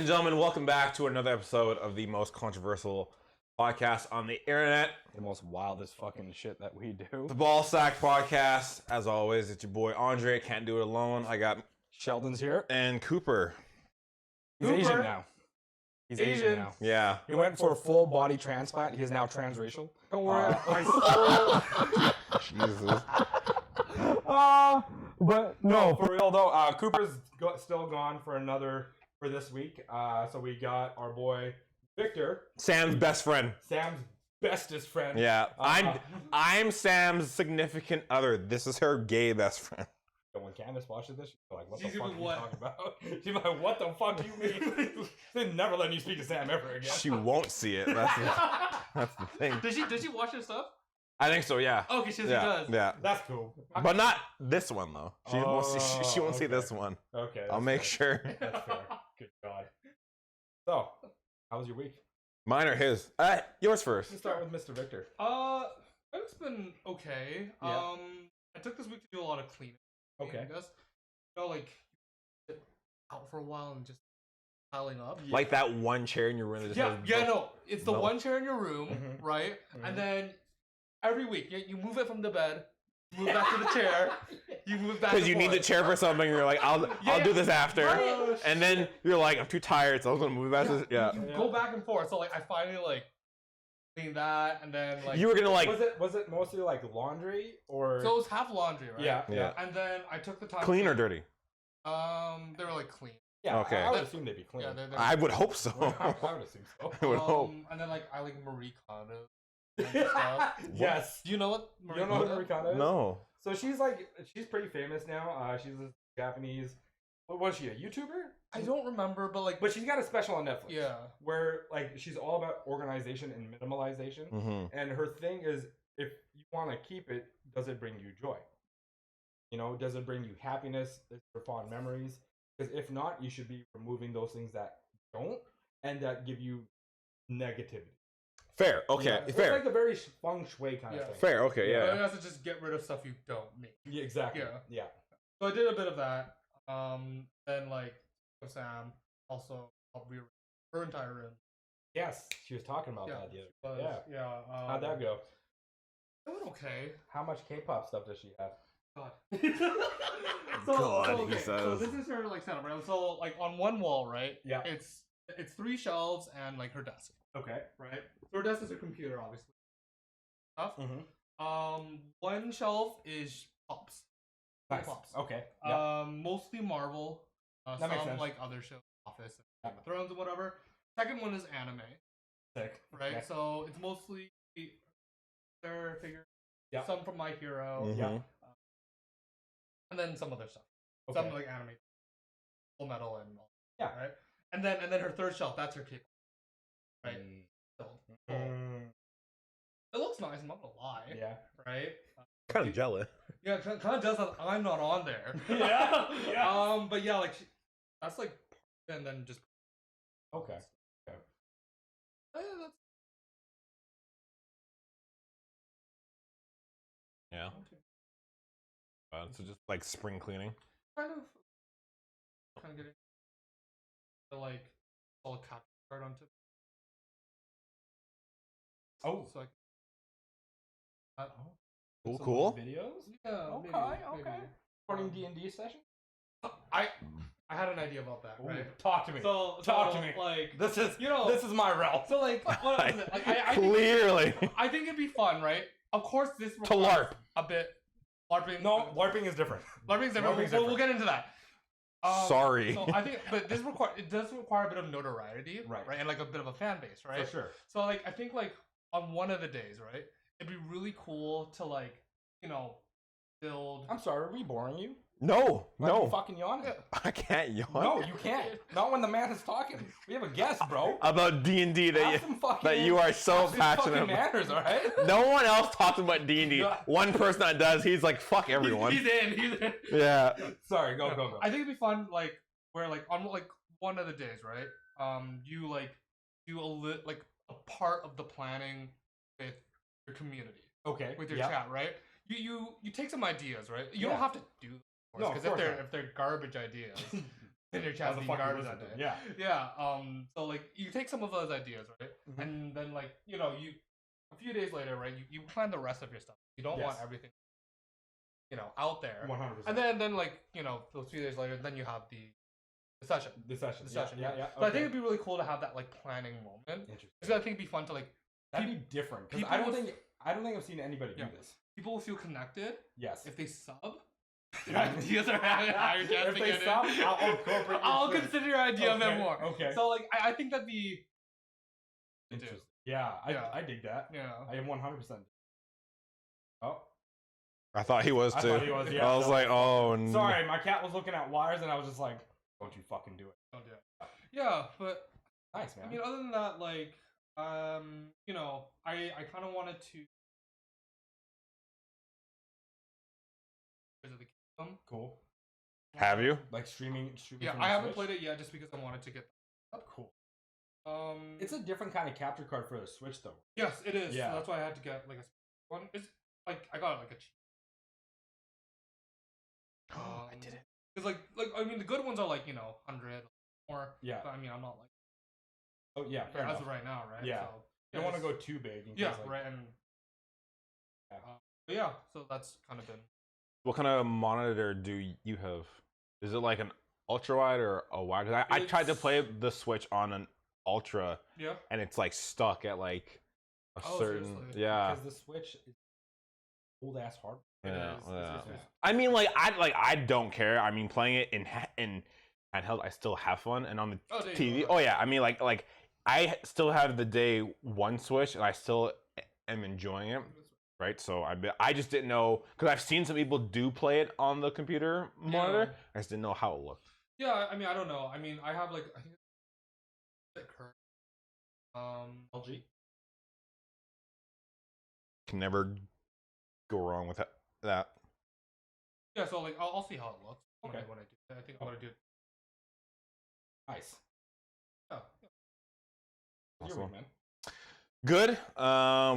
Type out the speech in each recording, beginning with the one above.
and gentlemen, welcome back to another episode of the most controversial podcast on the internet. The most wildest fucking shit that we do. The Ball Sack Podcast. As always, it's your boy Andre. Can't do it alone. I got Sheldon's here. and Cooper. He's Asian now. He's Asian now. Yeah. He went for a full body transplant. He is now transracial. Don't worry. Jesus. But no, for real though, Cooper's still gone for this week. So we got our boy Victor, Sam's best friend. Sam's bestest friend. Yeah. I'm Sam's significant other. This is her gay best friend. When Candace watches this, she's like, what the fuck are you talking about? She's like, what the fuck do you mean? They're never letting you speak to Sam ever again. She won't see it. That's the thing. Does she watch your stuff? I think so, yeah. Oh, okay, she Yeah. does. Yeah. That's cool. But not this one, though. She won't see this one. Okay. I'll make sure. That's fair. Good God. So, how was your week? Mine or his? Yours first. Let's start with Mr. Victor. It's been okay. Yeah. I took this week to do a lot of cleaning. Okay. I guess. You know, like, out for a while and just piling up. Like that one chair in your room that just has no. It's the one chair in your room, Mhm. right? Mhm. And then every week, you move it from the bed, you move back to the chair, you move back. because you need the chair for something. You're like, I'll do this after, Right. and then you're like, I'm too tired, so I'm gonna move back. Yeah. You go back and forth. So like, I finally like clean that, and then like You were gonna like Was it mostly like laundry or? So it was half laundry, right? Yeah. And then I took the time. clean or dirty? They were like clean. Yeah. Okay. I would assume they'd be clean. Yeah, they're I would hope so. I would assume so. I would hope. And then like I like Marie Kondo and stuff. Yes. Do you know what You don't know who Marie Kondo is? No. So she's pretty famous now. She's a Japanese. What was she? A YouTuber? I don't remember, but like, But she's got a special on Netflix. yeah. Where like she's all about organization and minimalization. Mm-hmm. And her thing is, if you want to keep it, does it bring you joy? You know, does it bring you happiness? Is there fond memories? Because if not, you should be removing those things that don't and that give you negativity. Fair. Okay. Yeah, it's Fair. like a very feng shui kind of thing. Fair. Okay. You Yeah. have to just get rid of stuff you don't need. Yeah, exactly. Yeah. Yeah. So I did a bit of that. Then like Sam also helped rearrange her entire room. Yes, she was talking about Yeah. that the other. But, Yeah. Yeah. How'd that go? It went okay. How much K-pop stuff does she have? God. God, he so says. this is her like setup, right? So like on one wall, right? Yeah. It's 3 shelves and like her desk, Okay. right? So her desk is her computer, obviously. Stuff. Mm-hmm. One shelf is pops. Nice. Pops. Okay. Yeah. Mostly Marvel. That Some makes sense. like other shows, Office, and Yeah. Game of Thrones and whatever. Second one is anime, Sick. right? Okay. So it's mostly their figures. Yeah. Some from My Hero. Mhm. Yeah. And then some other stuff. Okay. Some like anime, Full Metal, and all. Yeah. Right. And then her third shelf. That's her K-pop. Right. So, Mm, it looks nice. I'm not gonna lie. yeah. Right. Kind of jealous. Yeah. Kind of does that. I'm not on there. Yeah. Yeah. But yeah, like that's like, and then just. Okay. That's Yeah. So just like spring cleaning. kind of getting the like all cap card onto. Oh. So I. Cool. Some Cool. Videos. Yeah. Okay. maybe. Okay. Recording D&D session. I had an idea about that, right? Ooh, talk to me. So Talk to me. Like This is this is my realm. So like what is it? Like, I think, Clearly. I think it'd be fun, right? Of course, this To requires LARP. a bit. LARPing. No, LARPing is different. LARPing's different. LARPing's We'll get into that. Sorry. So I think, but it does require a bit of notoriety, Right. And like a bit of a fan base, right? For sure. So like I think like on one of the days, right? It'd be really cool to like build. I'm sorry, are we boring you? No. Why are you No. fucking yawning? I can't yawn. No, you can't. Not when the man is talking. We have a guest, bro. About D&D Have some fucking that you are so have some passionate fucking about. manners, all right? No one else talks about D&D. Yeah. One person that does, he's like, fuck everyone. He's in. Yeah. Sorry, go. I think it'd be fun, like where like on like one of the days, right? You like do like a part of the planning with your community, Okay. with your yeah. chat, right? You take some ideas, right? You Yeah. don't have to do No, of because course not. if they're garbage ideas, in your chest As a being fucking garbage wizard, that day. yeah. Yeah. So like you take some of those ideas, right? Mhm. And then like you a few days later, right? You plan the rest of your stuff. You don't want Yes. everything, out there. 100%. And then like those few days later, then you have the session. The session. The session. Yeah. So I think it'd be really cool to have that like planning moment. Interesting. Because I think it'd be fun to like That'd be different. Because people I don't would- think I've seen anybody do this. people will feel connected Yes. if they sub. Their ideas are higher chance If to they get sub, in. I'll incorporate your I'll shit. consider your idea of them more. Okay. So like I think that'd be Interesting. Yeah, Yeah. I dig that. yeah. I am 100%. Oh, I thought he was I too. thought he was. Yeah. I was like, oh, no. Sorry, my cat was looking at wires, and I was just like, "Don't you fucking do it." Don't do it. Yeah, but Nice, man. I mean, other than that, like, I kind of wanted to. Rise of the Kingdom. Cool. Have you? Like streaming. Yeah, from I the haven't Switch? played it yet, just because I wanted to get. Cool. It's It's a different kind of capture card for the Switch, though. yes, it is. Yeah. So that's why I had to get like a one. It's like I got it like a cheap. I did it. Because like I mean the good ones are like 100 more. Yeah. But I mean I'm not like Oh yeah, fair as enough. of right now, right? Yeah. So, You don't want to just- go too big. In Yeah, case, like, right. And Yeah. but yeah, so that's kind of been. What kind of monitor do you have? Is it like an ultra wide or a wide? 'Cause I tried to play the Switch on an ultra, Yeah. and it's like stuck at like a Oh, certain. seriously? Yeah. Because the Switch is old ass hardware. Yeah, is. yeah. It's- I mean, I don't care. I mean, playing it in handheld, I still have fun, and on the Oh, there you TV. go. Oh yeah, I mean, like I still have the day one Switch, and I still am enjoying it. Right, so I just didn't know because I've seen some people do play it on the computer monitor. Yeah. I just didn't know how it looked. Yeah, I mean I don't know. I mean I have like I think it's current. LG. Can never go wrong with that. Yeah, so like I'll see how it looks. Okay. When I do, it. I think I'm gonna do it. Nice. Yeah. Your Awesome. week, man. Good.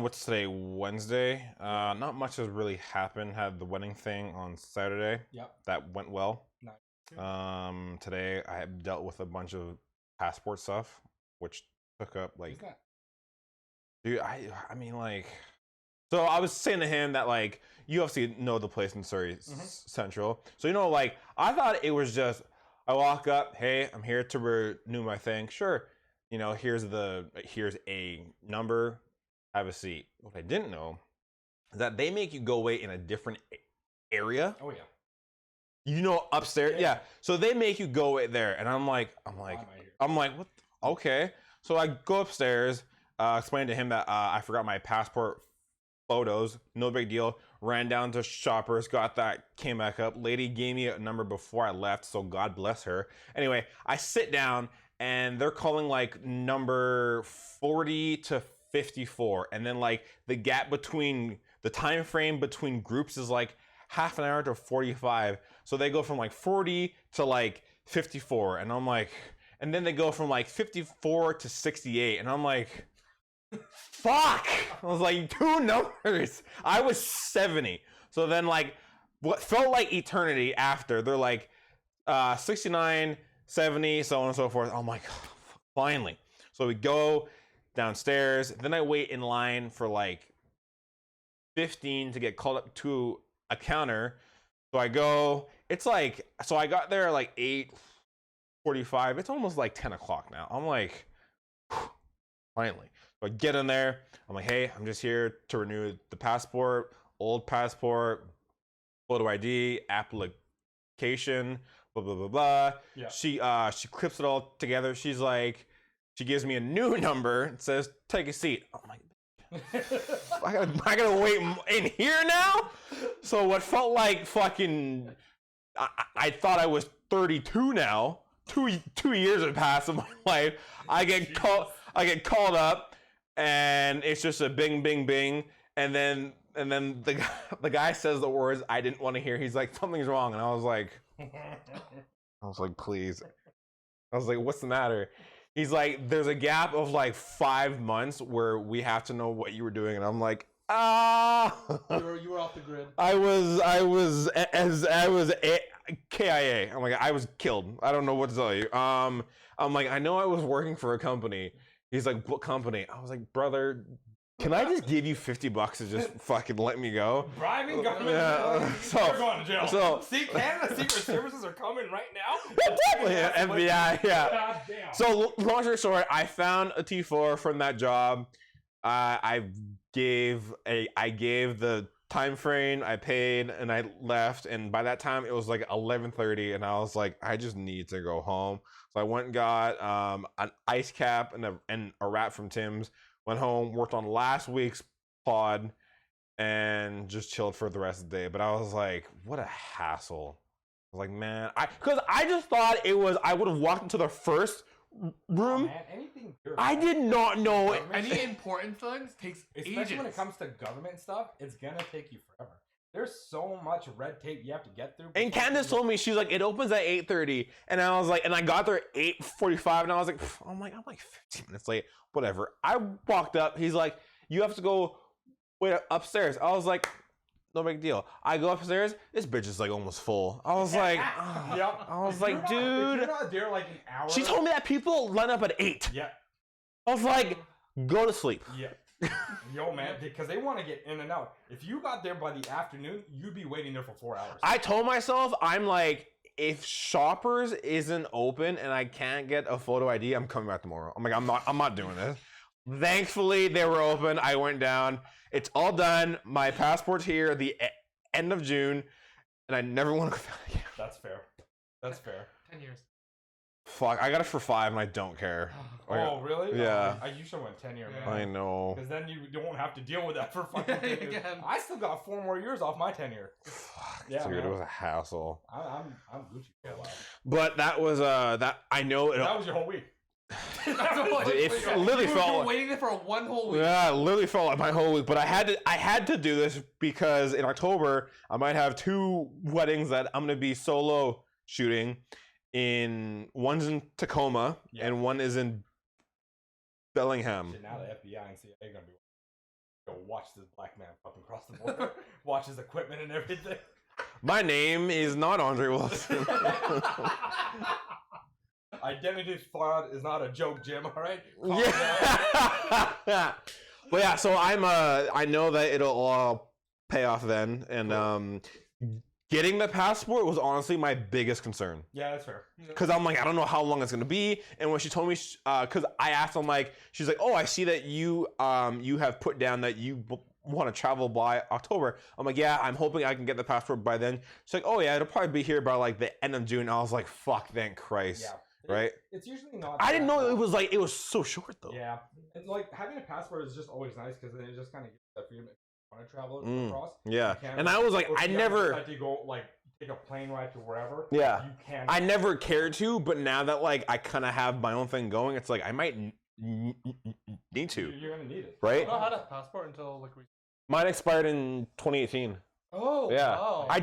What's today? Wednesday. Not much has really happened. Had the wedding thing on Saturday. Yep. That went well. Nice. Today I have dealt with a bunch of passport stuff, which took up like, Who's that? dude. I mean like, so I was saying to him that like you obviously know the place in Surrey Central, so like I thought it was just I walk up, hey, I'm here to renew my thing. Sure. Here's a number, have a seat. What I didn't know is that they make you go wait in a different area. Oh yeah. Upstairs. Yeah. So they make you go wait there, and I'm like, Why am I here? what? Okay. So I go upstairs, explain to him that I forgot my passport photos. No big deal. Ran down to Shoppers, got that, came back up. Lady gave me a number before I left, so God bless her. Anyway, I sit down. And they're calling like number 40 to 54, and then like the gap between the time frame between groups is like half an hour to 45. So they go from like 40 to like 54, and I'm like, and then they go from like 54 to 68, and I'm like, fuck! I was like, two numbers. I was 70. So then like what felt like eternity after, they're like 69. 70, so on and so forth. I'm like, finally. So we go downstairs. Then I wait in line for like 15 to get called up to a counter. So I go. It's like, so I got there at like 8:45. It's almost like 10 o'clock now. I'm like, finally. So I get in there. I'm like, hey, I'm just here to renew the passport, old passport, photo ID, application. Blah blah blah blah. Yeah. She clips it all together. She's like, she gives me a new number and says, "Take a seat." I'm like, I gotta wait in here now. So what felt like fucking, I thought I was 32 now. Two years have passed of my life. I get called up, and it's just a bing bing bing, and then the guy says the words I didn't want to hear. He's like, something's wrong, and I was like, please. I was like, what's the matter? He's like, there's a gap of like 5 months where we have to know what you were doing, and I'm like, You were off the grid. KIA. I'm like, I was killed. I don't know what to tell you. I'm like, I know I was working for a company. He's like, what company? I was like, brother, can I just give you $50 to just fucking let me go? Bribing government. Yeah. You're going to jail. So See, Canada Secret Services are coming right now. definitely FBI. Yeah. God damn. So long story short, I found a T4 from that job. I gave the time frame, I paid, and I left. And by that time, it was like 11:30, and I was like, I just need to go home. So I went and got an ice cap and a wrap from Tim's. Went home, worked on last week's pod, and just chilled for the rest of the day. But I was like, what a hassle. I was like, man, because I just thought I would have walked into the first room. Oh, man, anything I did not know it. Any important things takes especially ages. when it comes to government stuff, it's gonna take you forever. There's so much red tape you have to get through. And Candace told me, she's like, it opens at 8:30, and I was like, and I got there at 8:45, and I was like, I'm like 15 minutes late, whatever. I walked up. He's like, you have to go wait upstairs. I was like, no big deal. I go upstairs. This bitch is like almost full. I was like, Yep. I was If like, you're not- dude. if you're not there like an hour. She told me that people line up at 8. Yeah. I was like, go to sleep. Yeah. Yo, man, because they want to get in and out. If you got there by the afternoon, you'd be waiting there for 4 hours. I told myself, I'm like, if Shoppers isn't open and I can't get a photo ID, I'm coming back tomorrow. I'm like, I'm not doing this. Thankfully, they were open. I went down. It's all done. My passport's here at the end of June, and I never want to go back again. That's fair. That's fair. 10 years. Fuck, I got it for 5, and I don't care. Oh, really? Yeah. I usually went 10 year, Yeah. man. I know. Because then you don't have to deal with that for fucking 10 years. Again. I still got 4 more years off my tenure. Fuck, Yeah, dude, man. it was a hassle. I'm Gucci for a while. But that was that I know it. That was your whole week. It literally You were felt. waiting there for one whole week. Yeah, it literally felt like my whole week. But I had to do this because in October I might have 2 weddings that I'm gonna be solo shooting. One's in Tacoma and one is in Bellingham. Shit, now the FBI and CIA are gonna be go watch this black man fucking cross the border, watch his equipment and everything. My name is not Andre Wilson. Identity fraud is not a joke, Jim. All right. Yeah. But yeah, so I know that it'll all pay off then, and getting the passport was honestly my biggest concern. Yeah, that's fair. Because I'm like, I don't know how long it's gonna be. And when she told me, because I asked, I'm like, she's like, oh, I see that you have put down that you want to travel by October. I'm like, yeah, I'm hoping I can get the passport by then. She's like, oh yeah, it'll probably be here by like the end of June. I was like, fuck, thank Christ. Yeah. Right? It's usually not. I didn't that know bad. it was so short though. Yeah, and like having a passport is just always nice because then it just kind of gives that freedom if you want to travel across. Yeah, You can. and I was like, Or if I you have never. decide to go like take a plane ride to wherever. Yeah. you can. I never cared to, but now that like I kind of have my own thing going, it's like I might need to, You're gonna need it, right? I had a passport until like Mine expired in 2018. Oh Yeah, wow. I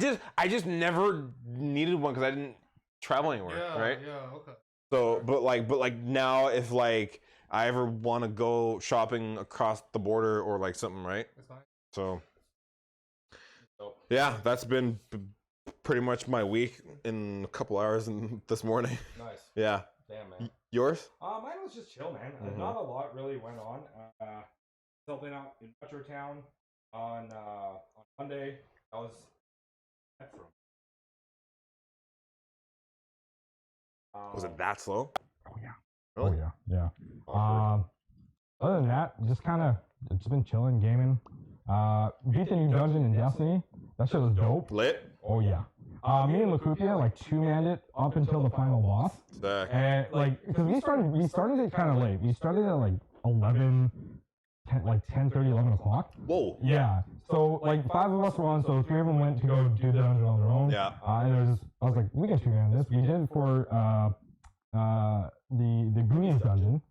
just never needed one because I didn't travel anywhere, yeah, right? Yeah, okay. So, but like now, if like I ever want to go shopping across the border or like something, right? That's fine. So, So, yeah, that's been pretty much my week in a couple hours this morning. nice. Yeah, Damn, man. yours? Mine was just chill, man. Mhm. Not a lot really went on. Helping out in Metrotown on Monday. I was Was it that slow? Oh yeah. Really? Oh yeah. Yeah. Other than that, just kind of it's been chilling, gaming. Beat the new dungeon in Destiny. That shit was dope. Lit? Oh yeah. Me and Lacupia like 2-manned it up until the final boss. Sick. And like, because we started it kind of late. We started at like 11, 10, like 10:30, 11 o'clock. Whoa. Yeah. So like 5 of us were on, so 3 of them went to go do the dungeon on their own. Yeah. And there was, I was like, we can 2-man this. We did it for the Goonies dungeon.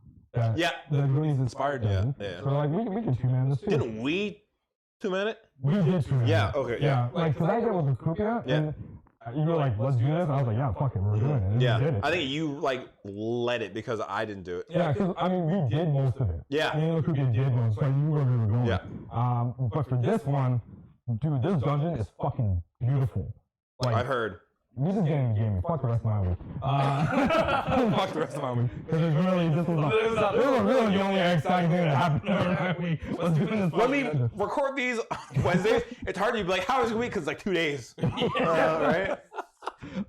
Yeah. The Goonies inspired dungeon. Yeah, yeah. So like we can 2-man this too. Didn't we 2-man it? We did 2-man. Yeah. Okay. Yeah. Like, cause I did it with Lacupia, Yeah. and you were like, let's do this. And I was like, yeah, fuck it, we're doing it. And Yeah. we did it. I think you like led it because I didn't do it. Yeah, because I mean, we did most of it. Yeah. Me and Lacupia did most, so I knew where we were going. Yeah. But for this one, dude, this dungeon is fucking beautiful. Like, I've heard. We just getting the game. Fuck the rest of my week. Fuck the rest of my week. Because it's really, this was really the only exciting thing that happened over that week. Was doing this When we record these Wednesdays, it's hard to be like, how was your week? Because it's like 2 days. Right?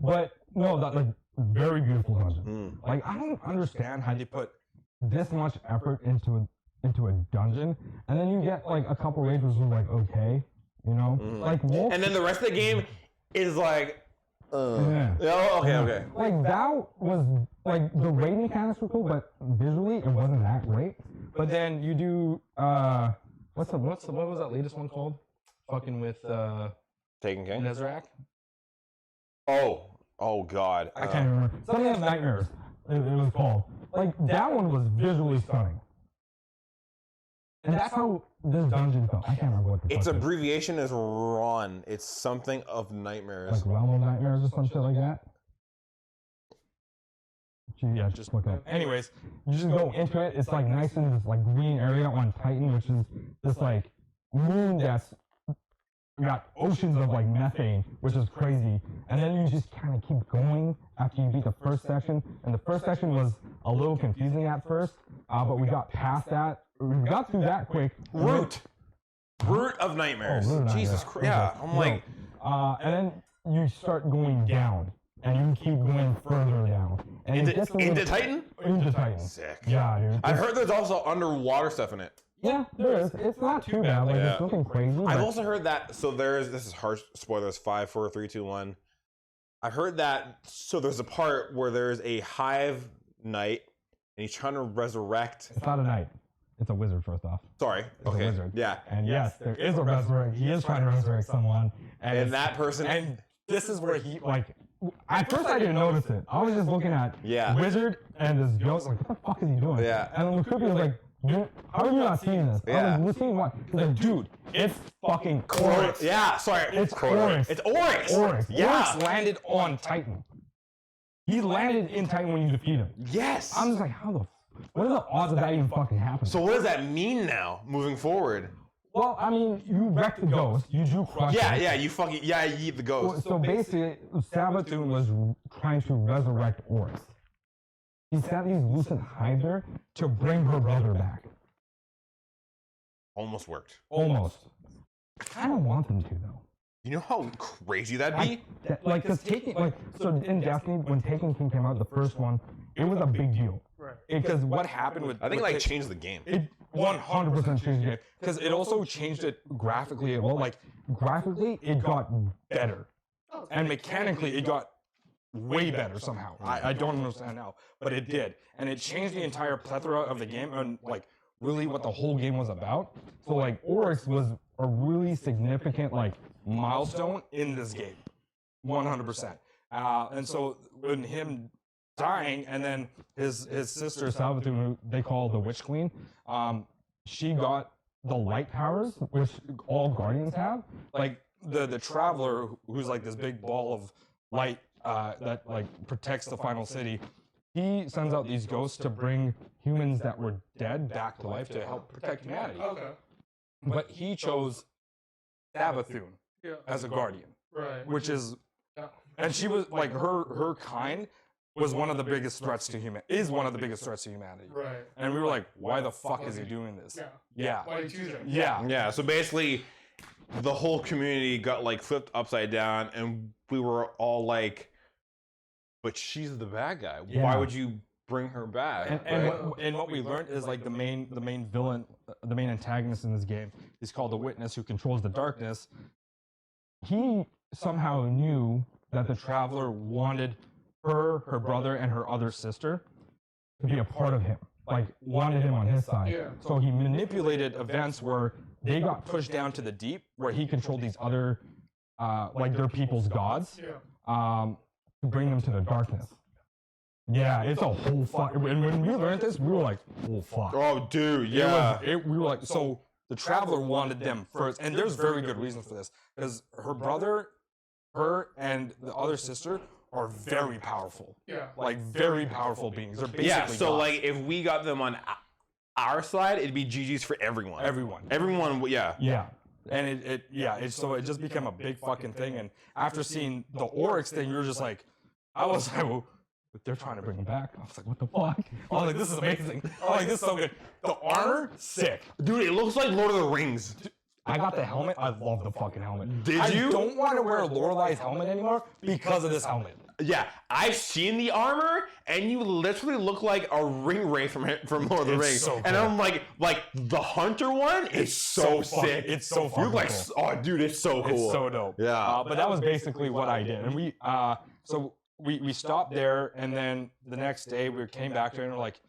But no, that like very beautiful dungeon. Like I don't understand how they put this much effort into a dungeon, and then you get like a couple raiders who are like okay, you know, like Wolf. And then the rest of the game is like, Yeah. oh, okay. Like that was like the raid mechanics were cool, but visually it wasn't that great. But then you do what was that latest one called? Fucking with Taken King? Nezrak. Oh God. I can't remember. Something of Nightmares. It was called. Like that one was visually stunning. And that's how this dungeon felt. I can't remember what the Its fuck abbreviation is RON. It's something of nightmares. like Realm of Nightmares or some shit like that. Yeah, just look up. Anyways, you just go into it. It's like nice in this like green area on Titan, which is this like moon that's got oceans of like methane, which is crazy. And then you just kind of keep going after you beat the first section. And the first section was a little confusing at first, but we got past that. We got through that quick. Root of Nightmares. Root of Jesus Nightmares. Christ. Yeah, I'm like, and then you start going down, and you keep going further down. And it gets a little- into Titan? Into Titan. Sick. Yeah, dude. I've heard there's also underwater stuff in it. Yeah, there is. It's not too bad. Like, Yeah. it's nothing crazy. I've but- also heard that, so this is harsh spoilers, 5, 4, 3, 2, 1. I've heard that, so there's a part where there's a hive knight, and he's trying to resurrect. It's not a knight. It's a wizard, first off. Sorry. It's a wizard. Yeah. And yes, there is a resurrect. He is trying to resurrect someone. And that person. And this is where he, like, at first I didn't notice it. I was just looking at wizard and this ghost, like, what the fuck is he doing? Yeah. And then Lukupi was like, how are you not seeing this? Yeah. I was like, we're seeing what? He's like, dude, it's fucking Oryx. Yeah, sorry. It's Oryx. It's Oryx. Oryx. Yeah. Oryx landed on Titan. He landed in Titan when you defeat him. Yes. I'm just like, what are the odds of that even fucking happening? So what does that mean now, moving forward? Well, I mean, you wrecked the ghost. You do crush it. Yeah, you eat the ghost. So basically, Savathun was trying to resurrect Oryx. He set these lucent hive there to bring her brother back. Almost worked. Almost. I kind of want them to, though. You know how crazy that'd be? Because so in Destiny, when Taken King came out, the first one, it was a big deal. Right. Because what happened with I think it changed the game. It 100% changed it because it also changed it graphically as well. Like graphically, it got better, and mechanically, it got way better somehow. I don't understand how, but it did, and it changed the entire plethora of the game and like really what the whole game was about. So like Oryx was a really significant like milestone in this game, 100%. And so when him dying, and then his sister Savathun, who they call the Witch Queen, she got the light powers, which all Guardians have. Like the Traveler, who's like this big ball of light that like protects the final city. He sends out these ghosts to bring humans that were dead back to life to help protect humanity. Okay. But he chose Savathun Yeah. as a guardian, Right. which is, Yeah. and she was like her kind was one of the biggest threats to one of the biggest threats to humanity. Right. And we were like, why the fuck is he doing this? Yeah. Yeah. Why did you choose him? Yeah. Yeah, so basically, the whole community got like flipped upside down, and we were all like, but she's the bad guy. Yeah. Why would you bring her back? And what we learned is like the main villain, the main antagonist in this game is called the Witness, who controls the darkness. He somehow knew that the Traveler wanted her brother, and her other sister to be a part of him. Like wanted him on his side. Yeah. So he manipulated events where they got pushed down to the deep, where he controlled these other, like their people's gods, Yeah. to bring them to the darkness. Yeah, it's a whole fuck. And when we learned this, we were like, oh fuck. Oh, dude, yeah. We were like, so the Traveler wanted them first, and there's very good reason for this, because her brother, her and the other sister are very powerful. Yeah. Like very powerful beings. They're basically Yeah, so gods. like if we got them on our side, it'd be GG's for everyone. Everyone. Everyone, yeah. Yeah. And so it just became a big fucking thing. And after seeing the Oryx thing, you're just like, I was like, well, they're trying to bring him back. I was like, what the fuck? I was like, this is amazing. I was like, this is so good. The armor, sick. Dude, it looks like Lord of the Rings. I got the helmet. I love the fucking helmet. Did you? I don't want to wear Lorelai's helmet anymore because of this helmet. Yeah, I've seen the armor, and you literally look like a ring ray from Lord of the It's Rings. so And cool. I'm like the hunter one is so sick. It's so You fucking look like, cool. oh, dude, it's so cool. It's so dope. Yeah. But that was basically what I did. And we stopped there, and then the next day we came back to it, and we're like,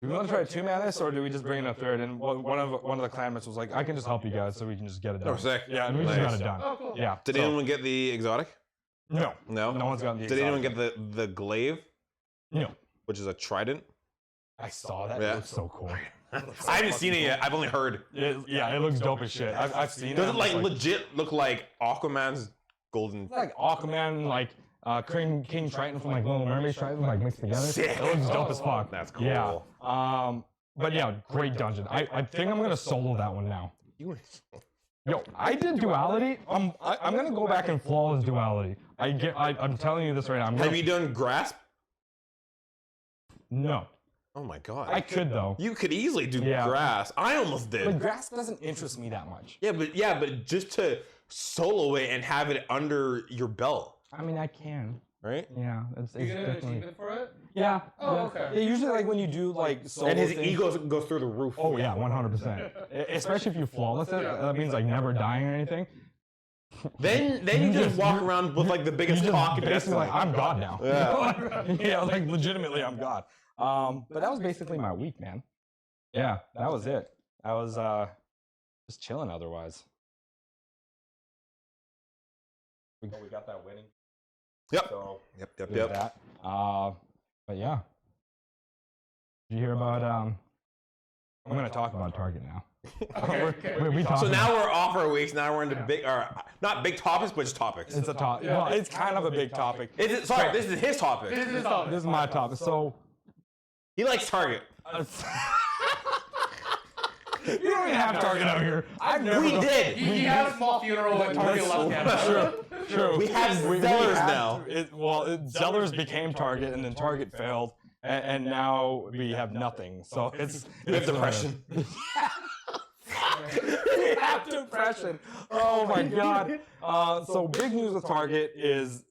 do we want to try to two-man this, or do we just bring in a third? And one of the clanmates was like, I can just help you guys so we can just get it done. Oh, sick. Yeah, and we just got it done. Oh, cool. Yeah. Did so- anyone get the exotic? No. No? No one's gotten the Did anyone exotic. get the glaive, No. which is a trident? I saw that. Yeah. It looks so cool. I haven't seen it yet. I've only heard. It looks dope as shit. I've seen it. Does it I'm like just legit look like Aquaman's golden? It's like Aquaman, like King Triton from like Little Mermaid Triton, like mixed together. Sick. It looks dope as fuck. That's cool. Yeah. But yeah, great dungeon. I think I'm gonna solo that one now. Yo, I did duality. I'm gonna go back and flawless duality. I'm telling you this right now. Have you done grasp? No. Oh my god. I could though. You could easily do Yeah. grass. I almost did. But grass doesn't interest me that much. Yeah, but just to solo it and have it under your belt, I mean, I can. right? Yeah, it's You get an definitely. achievement for it? Yeah. Oh, yeah. okay. Yeah, usually like when you do like solo And his things- ego goes through the roof. Oh yeah, 100%. Especially if you flawless it, that means like never dying or anything. Then you just walk around with like the biggest cock in basically Destiny. like I'm God now. Yeah. Yeah, like legitimately I'm God. But that was basically my week, man. Yeah, that was it. I was just chilling otherwise. We got that winning. Yep. So Yep. there's that. But yeah. Did you hear about I'm gonna talk about Target now. we talked So about- now we're off our weeks. Now we're into big, or not big topics, but just topics. it's a top. Well, it's kind of a big topic. Is it? Sorry, this is his topic. This is This is my topic. So He likes Target. you don't even have Target out here. I've never. We did. He had a small funeral when Target left Canada. True. We have We Zellers had- now. Zellers became Target, and then Target failed, and now we have nothing. So it's We have depression. We have depression. Oh my god. So big news with Target is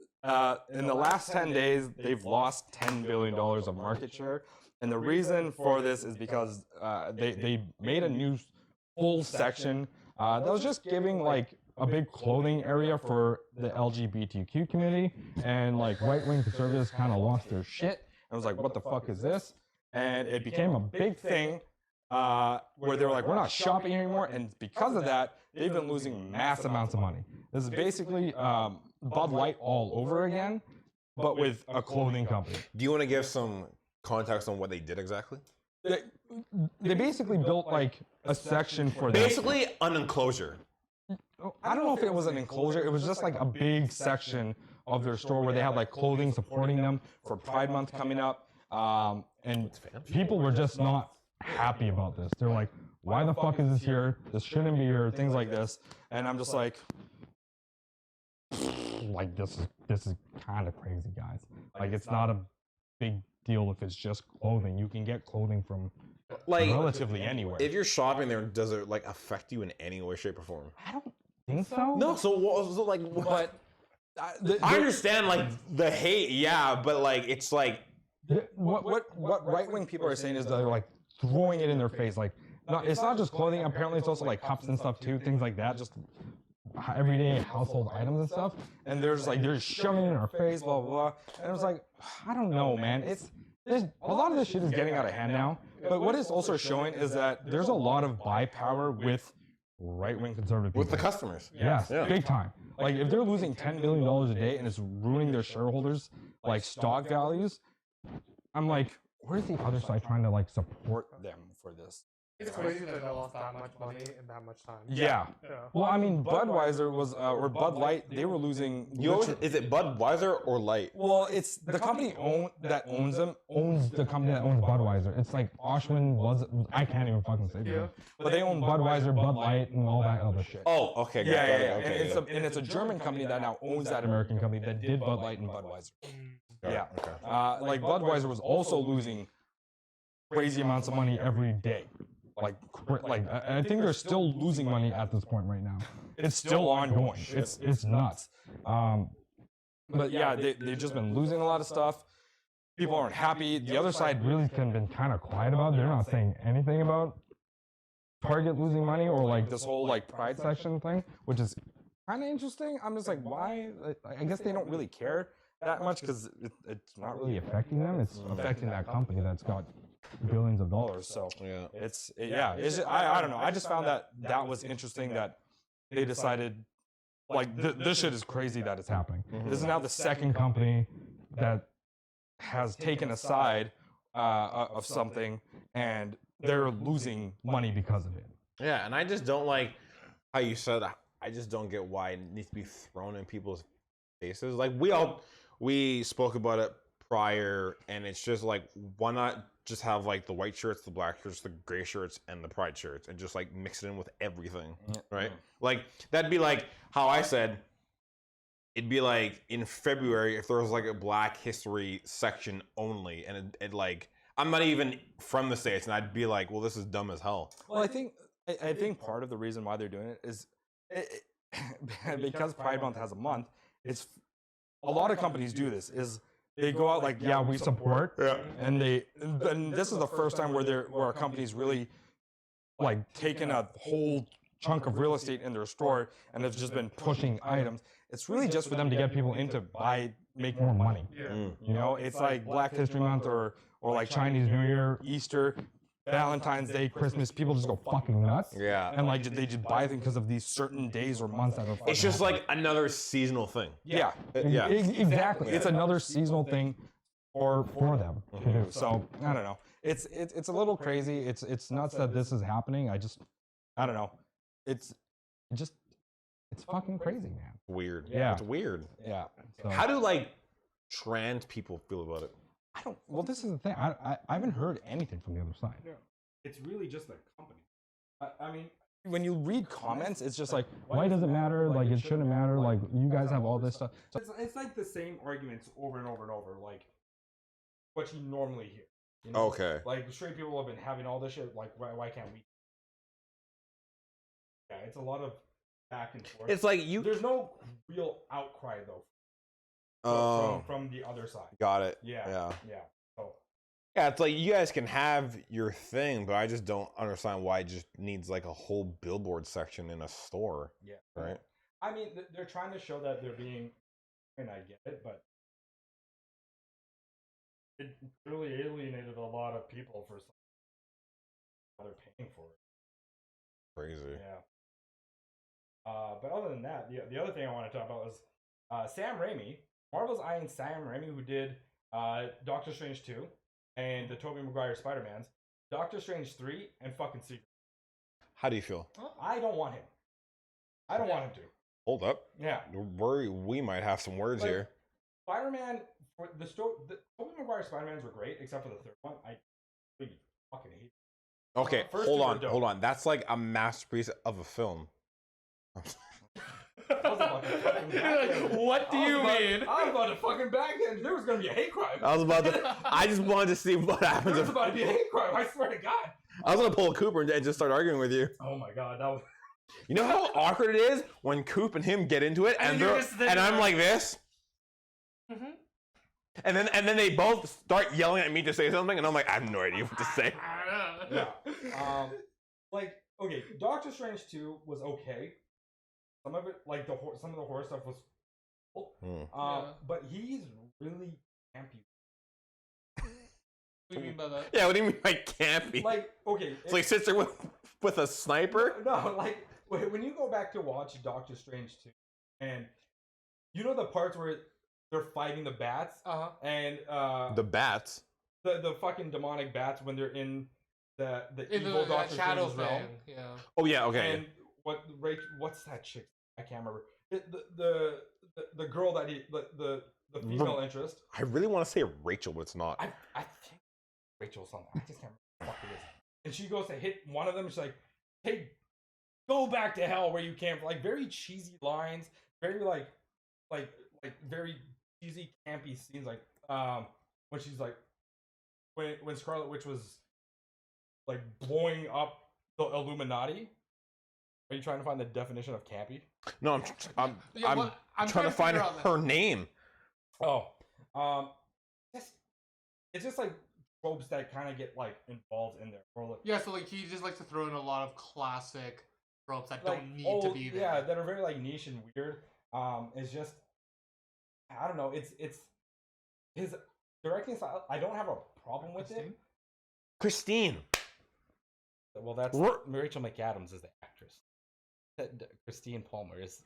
in the last 10 days they've lost $10 billion of market share, and the reason for this is because they made a new full section that was just giving like a big clothing area for the LGBTQ community, and like right-wing conservatives kind of lost their shit and was like, what the fuck is this? And it became a big thing where they were like, we're not shopping anymore, and because of that they've been losing mass amounts of money. This is basically Bud Light all over again, but with a clothing company. Do you want to give some context on what they did exactly? They basically built like a section for them. Basically, an enclosure. I don't know if it was an enclosure. It was just like a big section of their store where they had like clothing supporting them for Pride Month coming up. And people were just not happy about this. They're like, why the fuck is this here? This shouldn't be here. Things like this. And I'm just like this is kind of crazy, guys. Like, it's not a big deal if it's just clothing. You can get clothing from Like, relatively anywhere. if you're shopping there, does it like affect you in any way, shape, or form? I don't think so. No. So like, But I understand like the hate, yeah, but like it's like what right wing people are saying is they're like throwing it in their face. Like, no, it's not just clothing. Apparently, it's also like cups and stuff too, things like that. Just everyday household items and stuff. And they're just like they're shoving it in our face, blah blah blah. And it was like, I don't know, man. There's a lot of this shit is getting out of hand now. But what it's also showing is that there's a lot of buy power with right-wing conservative people. with the customers. Yes, Yeah. big time. Like, if they're losing $10 million a day and it's ruining their shareholders, like, stock values, I'm like, where's the other side trying to, like, support them for this? It's crazy that they lost that much money in that much time. Yeah. Well, I mean, Budweiser was, or Bud Light, they were losing. Is it Budweiser or Light? Well, it's the company that owns them owns the company that owns Budweiser. It's like Oshwin was. I can't even fucking say it. But they own Budweiser, Bud Light, and all that other shit. Oh, okay. Yeah, yeah, yeah. Okay, And it's a German company that now owns that American company that did Bud Light and Budweiser. Yeah. Okay. Like Budweiser was also losing crazy amounts of money every day. I think they're still losing money at this point right now. It's still ongoing. It's nuts. But yeah, they've just been losing a lot of stuff. People aren't happy. The other side really has been kind of quiet about it. They're not saying anything about Target losing money or like this whole like Pride section thing, which is kind of interesting. I'm just like, why? I guess they don't really care that much because it's not really affecting them. It's affecting that company that's got billions of dollars. So Yeah. I don't know. I just found that was interesting that they decided like this shit is crazy that it's happening. This is now the second company that has taken a side of something and they're losing money because of it. Yeah, and I just don't like how you said. I just don't get why it needs to be thrown in people's faces. Like we spoke about it prior, and it's just like, why not just have like the white shirts, the black shirts, the gray shirts, and the pride shirts, and just like mix it in with everything, right? Like that'd be like how I said. It'd be like in February if there was like a Black History section only, and it like I'm not even from the States, and I'd be like, well, this is dumb as hell. Well, I think part of the reason why they're doing it is because Pride Month has a month. It's a lot of companies do this. Is they go out like, yeah, we support, and this is the first time where a company's really like taken a whole chunk of real estate in their store and have just been pushing items. It's really just for them to get people in to make more money. You know, it's like Black History Month or like Chinese New Year, Easter, Valentine's Day, Christmas. People just go fucking nuts. Yeah. And like they just buy things because of these certain days or months that are. It's just like another seasonal thing. Yeah. Yeah. Exactly. It's another seasonal thing for them to do. So I don't know. It's a little crazy. It's nuts that this is happening. I don't know. It's fucking crazy, man. Weird. Yeah. It's weird. Yeah. So, How do like trans people feel about it? I don't. Well, this is the thing. I haven't heard anything from the other side. It's really just a company. I mean, When you read comments, it's just like, why does it matter? Like, it shouldn't matter. Like, you guys have all this stuff. So, it's like the same arguments over and over and over, like what you normally hear. You know? Okay. Like straight people have been having all this shit. Like, why can't we? Yeah, it's a lot of back and forth. It's like There's no real outcry though. From the other side. Got it. Yeah. So. Yeah, it's like you guys can have your thing, but I just don't understand why it just needs like a whole billboard section in a store. Yeah. Right. I mean, they're trying to show that they're being, and I get it, but it really alienated a lot of people for something they're paying for it. Crazy. Yeah. But other than that, the other thing I want to talk about was Sam Raimi. Marvel's eyeing Sam Raimi, who did Doctor Strange 2 and the Tobey Maguire Spider-Mans, Doctor Strange 3, and fucking Secret. How do you feel? I don't want him. I don't want him to. Hold up. Yeah. We might have some words here. Spider-Man, for the Tobey Maguire Spider-Mans were great, except for the third one. I really fucking hate it. Okay, First hold two on, were dope. hold on. That's like a masterpiece of a film. What do you mean? I was about to fucking back then. There was gonna be a hate crime. I just wanted to see what happens. There was about to be a hate crime. I swear to God. I was gonna pull a Cooper and just start arguing with you. Oh my God, that was. You know how awkward it is when Coop and him get into it, and I'm like this, and then they both start yelling at me to say something, and I'm like, I have no idea what to say. Yeah. Like, okay, Doctor Strange 2 was okay. Some of it, like some of the horror stuff was cool. But he's really campy. What do you mean by that? Yeah, what do you mean by campy? Like, okay. So he sits there with a sniper? No, like, when you go back to watch Doctor Strange 2, and you know the parts where they're fighting the bats? Uh-huh. And The bats? the fucking demonic bats when they're in the In evil the Doctor shadow Strange's realm. thing. Yeah. Oh yeah, okay. And what's that chick? I can't remember. The girl that the female interest. I really want to say Rachel, but it's not. I think Rachel something. I just can't remember what the fuck it is. And she goes to hit one of them. She's like, "Hey, go back to hell where you came from." Like very cheesy lines, very like very cheesy campy scenes. Like when she's like when Scarlet Witch was like blowing up the Illuminati. Are you trying to find the definition of campy? No, I'm trying to find figure out her name. Oh, it's just like tropes that kind of get like involved in there, or like Yeah, so like he just likes to throw in a lot of classic tropes that like don't need to be there. yeah, that are very like niche and weird. It's just I don't know. It's his directing style. I don't have a problem with it. Christine. Well, that's We're- Rachel McAdams is the actress. Christine Palmer is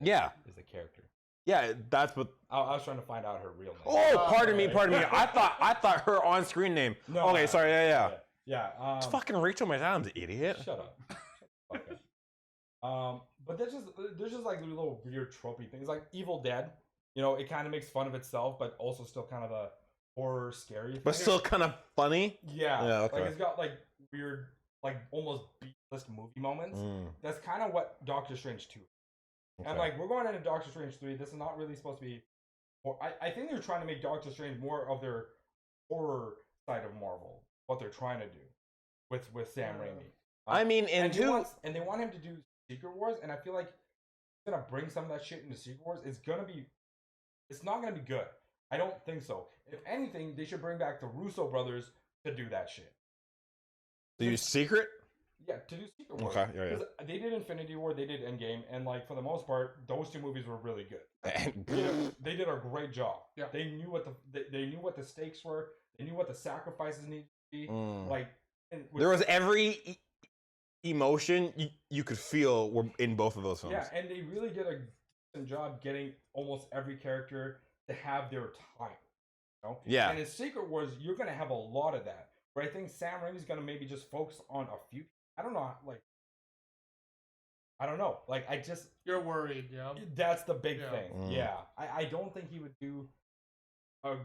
Yeah, is the character. yeah, that's what. I was trying to find out her real name. Oh, pardon me. okay. I thought her on-screen name. No, Okay, sorry. Yeah. yeah. It's fucking Rachel McAdams, idiot. Shut up. Okay. But there's just like little weird tropey things like Evil Dead. You know, it kind of makes fun of itself, but also still kind of a horror scary thing. But still kind of funny. Yeah. Yeah, okay. Like it's got like weird, like almost B-list movie moments. Mm, That's kind of what Doctor Strange 2 is. okay. And like we're going into Doctor Strange 3. This is not really supposed to be. I think they're trying to make Doctor Strange more of their horror side of Marvel. What they're trying to do with Sam Raimi. I mean, and they want him to do Secret Wars, and I feel like he's gonna bring some of that shit into Secret Wars. It's not gonna be good. I don't think so. If anything, they should bring back the Russo brothers to do that shit. Do you secret? Yeah, to do Secret Wars. Okay, yeah. 'Cause they did Infinity War, they did Endgame, and like for the most part, those two movies were really good. They did a great job. Yeah. They knew what they knew what the stakes were. They knew what the sacrifices needed to be. Mm. Like There was every emotion you could feel were in both of those films. yeah, and they really did a decent job getting almost every character to have their time. You know? Yeah. And in Secret Wars, you're gonna have a lot of that. But I think Sam Raimi's gonna maybe just focus on a few. I don't know, like I don't know. Like I just You're worried, yeah. that's the big Yeah. thing. Mm. Yeah. I don't think he would do a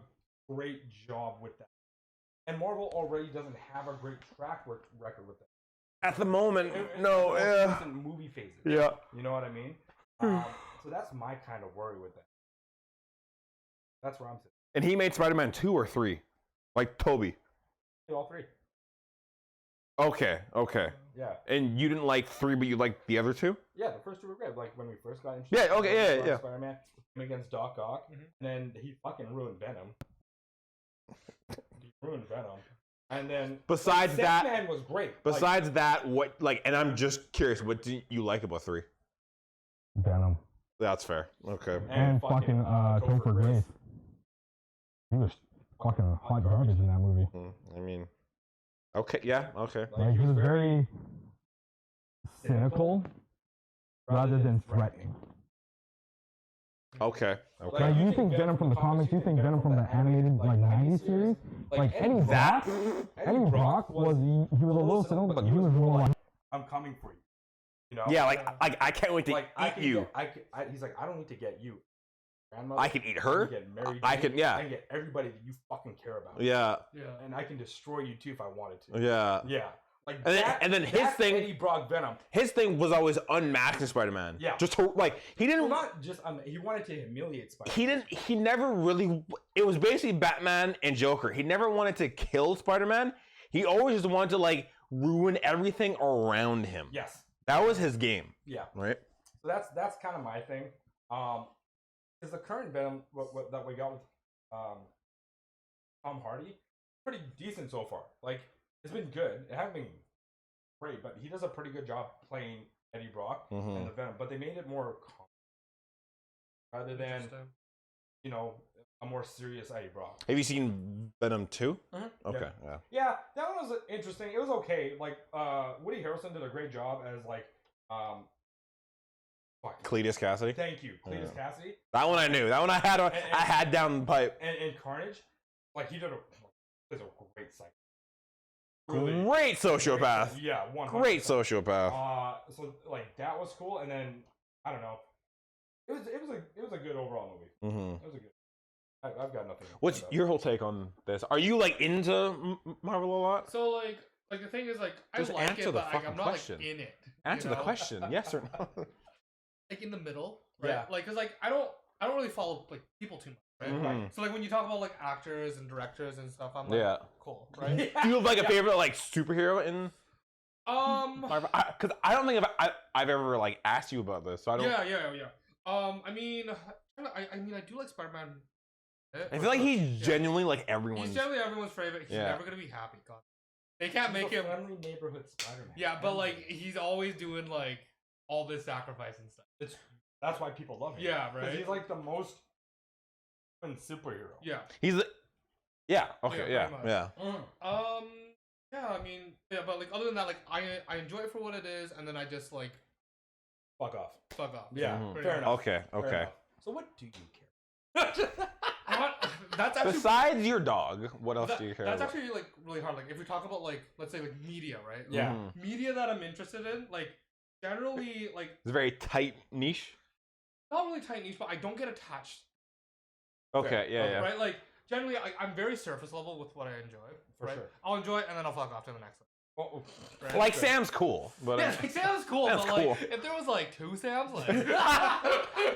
great job with that. And Marvel already doesn't have a great track record with that. At the moment, In no. the most Yeah. recent movie phases. Yeah. You know what I mean? So that's my kind of worry with that. That's where I'm sitting. And he made Spider-Man 2 or 3, like Toby. All three. Okay. Yeah. And you didn't like 3, but you liked the other 2? Yeah, the first two were great. Like when we first got Yeah, introduced. okay, yeah. Spider-Man against Doc Ock, Mhm. and then he fucking ruined Venom. He ruined Venom, and then Besides that, Sandman was great. besides that, what like? And I'm just curious, what do you like about 3? Venom. That's fair. Okay. And fucking Topher Grace. He was fucking hot garbage in that movie. I mean, okay, yeah, okay. Like, he was very cynical rather than threatening. Okay. Like, you think Venom from the comics, you think Venom from the animated, like, 90s series? Like, Eddie Brock was, he was a little cynical, but he was more like, I'm coming for you. You know? Yeah, like I can't wait to Like I eat can you. he's like, I don't need to get you. Grandmother, I can eat her. can get Mary I Jane, can, yeah. I can get everybody that you fucking care about. Yeah, Yeah. And I can destroy you too if I wanted to. yeah. Yeah. Like And then his that's thing- Eddie Brock Venom. His thing was always unmasking Spider-Man. Yeah. Just like he Well, didn't. not just he wanted to humiliate Spider-Man. He didn't. He never really. It was basically Batman and Joker. He never wanted to kill Spider-Man. He always just wanted to like ruin everything around him. Yes. That was his game, Yeah. right? So that's kind of my thing. Because the current Venom what that we got with Tom Hardy, pretty decent so far. Like it's been good. It hasn't been great, but he does a pretty good job playing Eddie Brock Mhm. and the Venom. But they made it more rather than a more serious Eddie Brock. Have you seen Venom 2? Mhm. Okay, yeah. Yeah, that one was interesting. It was okay. Like Woody Harrelson did a great job as like fuck. Cletus Cassidy. Thank you, Cletus Yeah. Cassidy. That one I knew. That one I had. I had down the pipe. And Carnage, like he did a great psych. really Great sociopath. Yeah, 100%. Great sociopath. So like that was cool, and then I don't know. It was a good overall movie. Mm-hmm. It was a good. I've got nothing. What's about your whole take on this? Are you like into Marvel a lot? So like the thing is like I Just like answer it, the but like, fucking I'm not question. like in it. Answer you the know? question, yes or no. Like in the middle, right? Yeah. Like, cause like I don't really follow like people too much, right? Mhm. So like when you talk about like actors and directors and stuff, I'm like, Yeah. cool, right? Do you have like a favorite like superhero in Marvel? Because I don't think I've ever like asked you about this, so I don't. Yeah. I mean, I do like Spider-Man. I feel like he's genuinely like everyone's. He's generally everyone's favorite. He's Yeah. never gonna be happy. God. They can't make He's a him. friendly neighborhood Spider-Man. Yeah, but like he's always doing like all this sacrifice and stuff. That's why people love him. Yeah, 'Cause right. he's like the most fun superhero. Yeah. He's. Yeah. Okay. Yeah, Yeah. pretty Yeah. Yeah. I mean, yeah, but like other than that, like I enjoy it for what it is, and then I just like Fuck off. fuck off. Yeah, Mhm. pretty fair much. enough. Okay. Fair Okay. enough. So what do you care? That's actually Besides your dog, what else do you care that's about? actually like really hard. Like if we talk about like let's say like media, right? Yeah. Mhm. Media that I'm interested in, like generally like It's a very tight niche. not really tight niche, but I don't get attached. Okay. Yeah. Yeah. Right? Like generally I'm very surface level with what I enjoy. For right? sure. I'll enjoy it and then I'll fuck off to the next one. Oh, Right? Like Sam's cool, but Yeah, like, Sam's cool, Sam's but like cool. if there was like two Sams, like if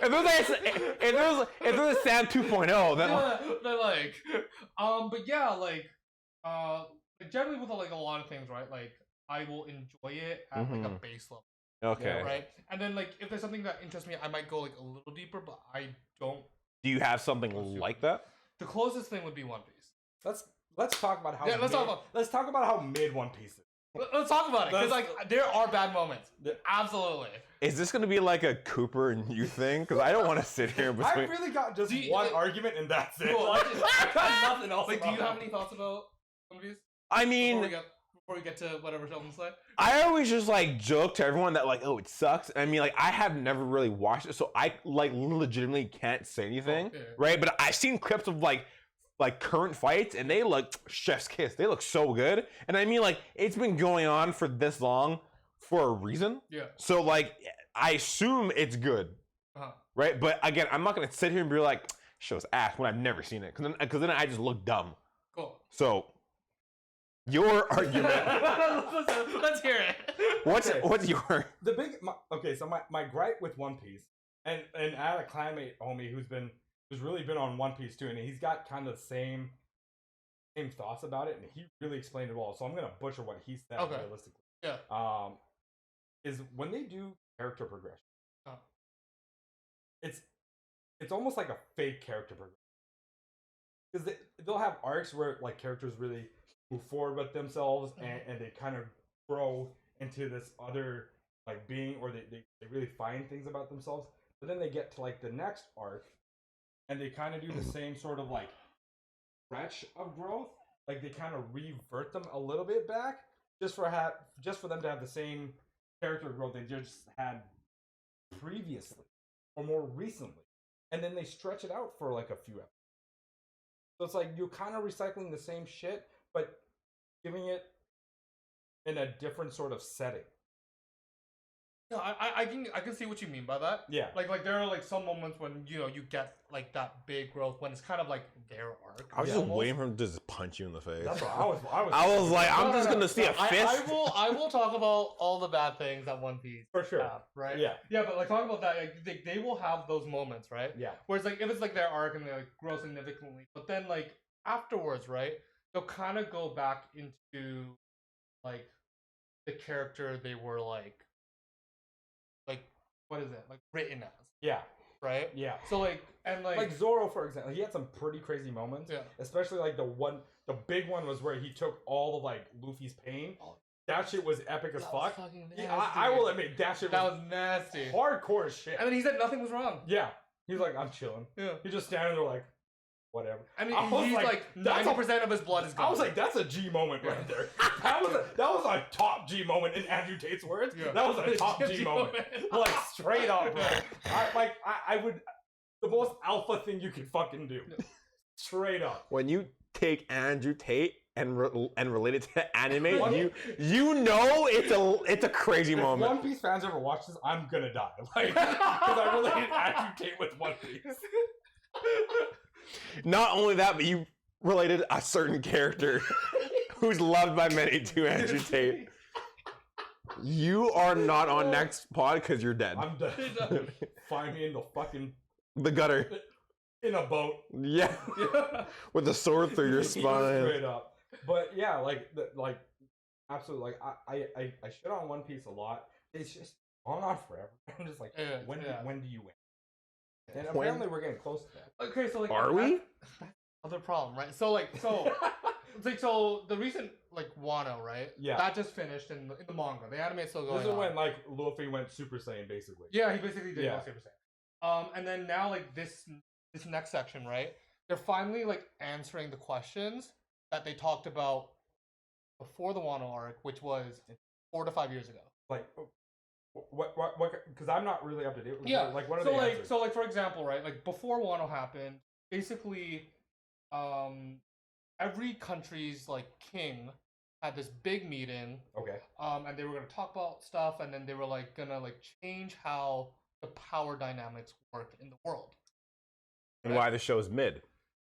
there was a Sam 2.0, then yeah, they're like but yeah, like generally with like a lot of things, right? Like I will enjoy it at like a Mhm. base level. okay. Right? And then like if there's something that interests me, I might go like a little deeper, but I don't. Do you have something like that? The closest thing would be One Piece. let's talk about how. Yeah, let's talk about how mid One Piece is. Let's talk about it because Let's- like there are bad moments. Absolutely. Is this going to be like a Cooper and you thing? Because I don't want to sit here I between. really got just Do you- one argument and that's it. Cool, I got nothing else. Like, do you about have it. any thoughts about One Piece I before mean, we get to whatever Sheldon said? I always just like joke to everyone that like, oh, it sucks. I mean, like, I have never really watched it, so I like legitimately can't say anything, yeah. right? But I've seen clips of like current fights, and they look chef's kiss. They look so good, and I mean, like, it's been going on for this long for a reason. Yeah. So like, I assume it's good, Uh-huh. right? But again, I'm not gonna sit here and be like, show's ass when I've never seen it, because then I just look dumb. Cool. So your argument. Let's hear it. What's your? So my gripe with One Piece, and I had a clanmate homie who's really been on One Piece too, and he's got kind of the same thoughts about it, and he really explained it well. So I'm gonna butcher what he said Okay. realistically. Yeah. Is when they do character progression, Oh. it's almost like a fake character progression, because they'll have arcs where like characters really move forward with themselves and they kind of grow into this other like being, or they really find things about themselves, but then they get to like the next arc and they kind of do the same sort of like stretch of growth, like they kind of revert them a little bit back just for them to have the same character growth they just had previously or more recently, and then they stretch it out for like a few episodes. So it's like you're kind of recycling the same shit, but giving it in a different sort of setting. No, I can see what you mean by that. Yeah. Like there are like some moments when you get like that big growth when it's kind of like their arc. I was just almost. waiting for him to just punch you in the face. That's what I was. I was like, I'm No, just no, gonna see a I fist. I will talk about all the bad things that One Piece for sure. have, right? Yeah. Yeah, but like talking about that, like, they will have those moments, right? Yeah. Whereas like if it's like their arc and they like grow significantly, but then like afterwards, right? They'll kind of go back into like the character they were like what is it like written as, Yeah. right? Yeah. So like and Like Zoro, for example, he had some pretty crazy moments. Yeah. Especially like the big one was where he took all of like Luffy's pain. That shit was epic as that was fuck. fucking Yeah, nasty. I will admit that shit that was was nasty. hardcore as shit. And then he said nothing was wrong. Yeah. He's like, I'm chilling. Yeah. He just standing there like, whatever. I mean, I was he's like, like that's a- 90% of his blood is gone. I was like, that's a G moment right there. That was a top G moment in Andrew Tate's words. Yeah. That was a top G moment. Like straight up, bro. I would the most alpha thing you could fucking do. Straight up. When you take Andrew Tate and related to anime, you know it's a crazy If moment. One Piece fans ever watch this, I'm gonna die. Like, because I related Andrew Tate with One Piece. Not only that, but you related a certain character who's loved by many to Andrew Tate. You are not on next pod because you're dead. I'm done. Find me in the fucking The gutter. in a boat. Yeah. With a sword through your spine. Straight up. But yeah, like absolutely. Like I shit on One Piece a lot. It's just going on forever. I'm just like, when do you win? And apparently we're getting close to that. Okay, so like, Are we? That's another problem, right? So it's like so the recent like Wano, right? Yeah. That just finished in the manga. The anime is still going This is on. when like Luffy went Super Saiyan basically. Yeah, he basically did Yeah. go Super Saiyan. And then now like this next section, right? They're finally like answering the questions that they talked about before the Wano arc, which was 4 to 5 years ago. Like what because I'm not really up to date. Yeah. Like what are so the like answers? so like for example, right? Like before Wano happened, basically every country's like king had this big meeting. Okay. And they were gonna talk about stuff, and then they were like gonna like change how the power dynamics work in the world. And why the show's mid.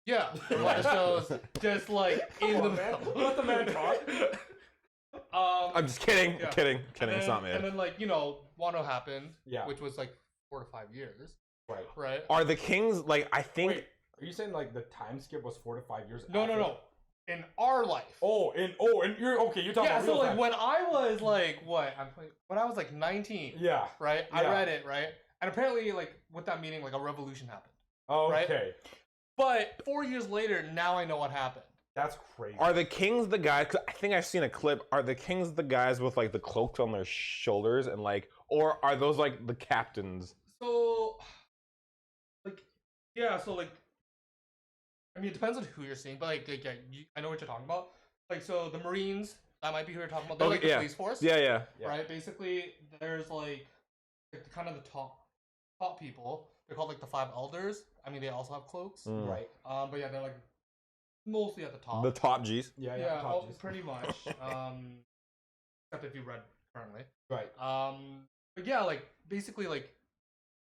Yeah, why the show's just like in the man. Let the man talk. I'm just kidding. Yeah. Kidding. And It's then, not mid. And then like Wano happened, Yeah. which was like 4 to 5 years, Right. right? Are the kings like I think Wait, are you saying like the time skip was 4 to 5 years? No, after? no. In our life. And you're okay. You're talking Yeah, about so real like time. when I was like when I was like 19, Yeah. right? I Yeah. read it, right? And apparently like with that meeting, like a revolution happened. Okay. Right? But 4 years later, now I know what happened. That's crazy. are the kings the guys? 'Cause I think I've seen a clip. Are the kings the guys with like the cloaks on their shoulders and like, or are those like the captains? So, like, yeah, so like, I mean, it depends on who you're seeing, but like yeah, I know what you're talking about. Like, so the Marines, that might be who you're talking about. They're like the yeah. police force, Yeah, yeah. Yeah. right? Basically, there's like kind of the top people. They're called like the 5 elders. I mean, they also have cloaks. Mm. Right. But yeah, they're like mostly at the top. The top G's. Yeah. yeah, top G's. pretty much. Except if you read currently. Right. But yeah, like basically, like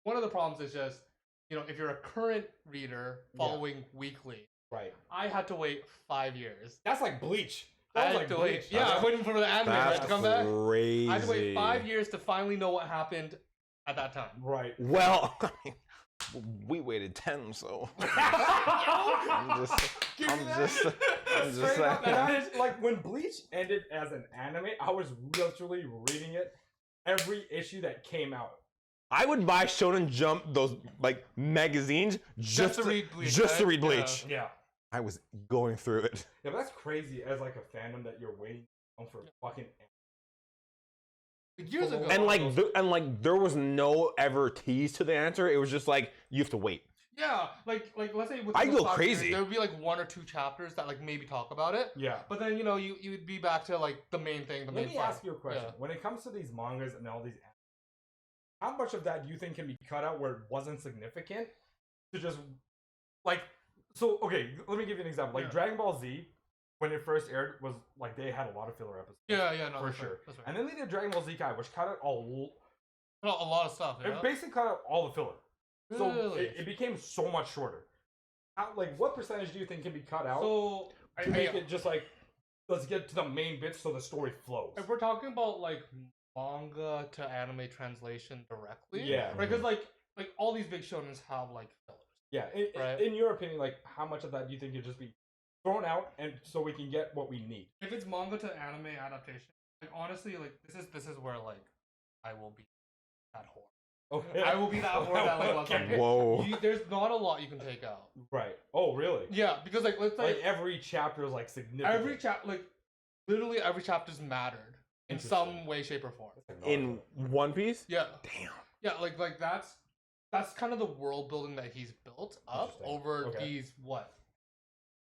one of the problems is just if you're a current reader following weekly, Right. I had to wait 5 years. That's like Bleach. I That had was like to Bleach. wait. Yeah, I'm waiting for the anime right, That's to come back. crazy. I had to wait 5 years to finally know what happened at that time. Right. Well, I mean, we waited 10, so I'm just Straight up, and saying. like when Bleach ended as an anime, I was literally reading it every issue that came out. I would buy Shonen Jump, those like magazines, just to read Bleach, just to right? read Bleach. Yeah. I was going through it. Yeah, but that's crazy as like a fandom that you're waiting for fucking. Years ago. And like there was no ever tease to the answer. It was just like you have to wait. Yeah, like let's say I'd go 5 crazy. years, there would be like 1 or 2 chapters that like maybe talk about it. Yeah. But then you would be back to like the main thing. Let main me fight. ask you a question. Yeah. When it comes to these mangas and all these, how much of that do you think can be cut out where it wasn't significant to just like? So okay, let me give you an example. Like Yeah. Dragon Ball Z, when it first aired, was like they had a lot of filler episodes. Yeah, no, for that's sure. Right, that's right. And then they did Dragon Ball Z Kai, which cut out A lot of stuff. Yeah. it basically cut out all the filler. So Really? it became so much shorter. Like, what percentage do you think can be cut out So to make it just like, let's get to the main bits so the story flows? if we're talking about like manga to anime translation directly, Yeah. right? Because like all these big shonens have like fillers. Yeah, Right. in your opinion, like, how much of that do you think could just be thrown out and so we can get what we need? If it's manga to anime adaptation, like honestly, like this is where like I will be that whore. Okay. I will be that whore that like loves Okay. anime. Whoa. There's not a lot you can take out. Right. Oh, really? Yeah, because like let's Like say every chapter is like significant. every chapter, like literally every chapter's mattered in Interesting. some way, shape, or form. In One Piece? Yeah, Damn. yeah, like that's kind of the world building that he's built up Interesting. over Okay. these what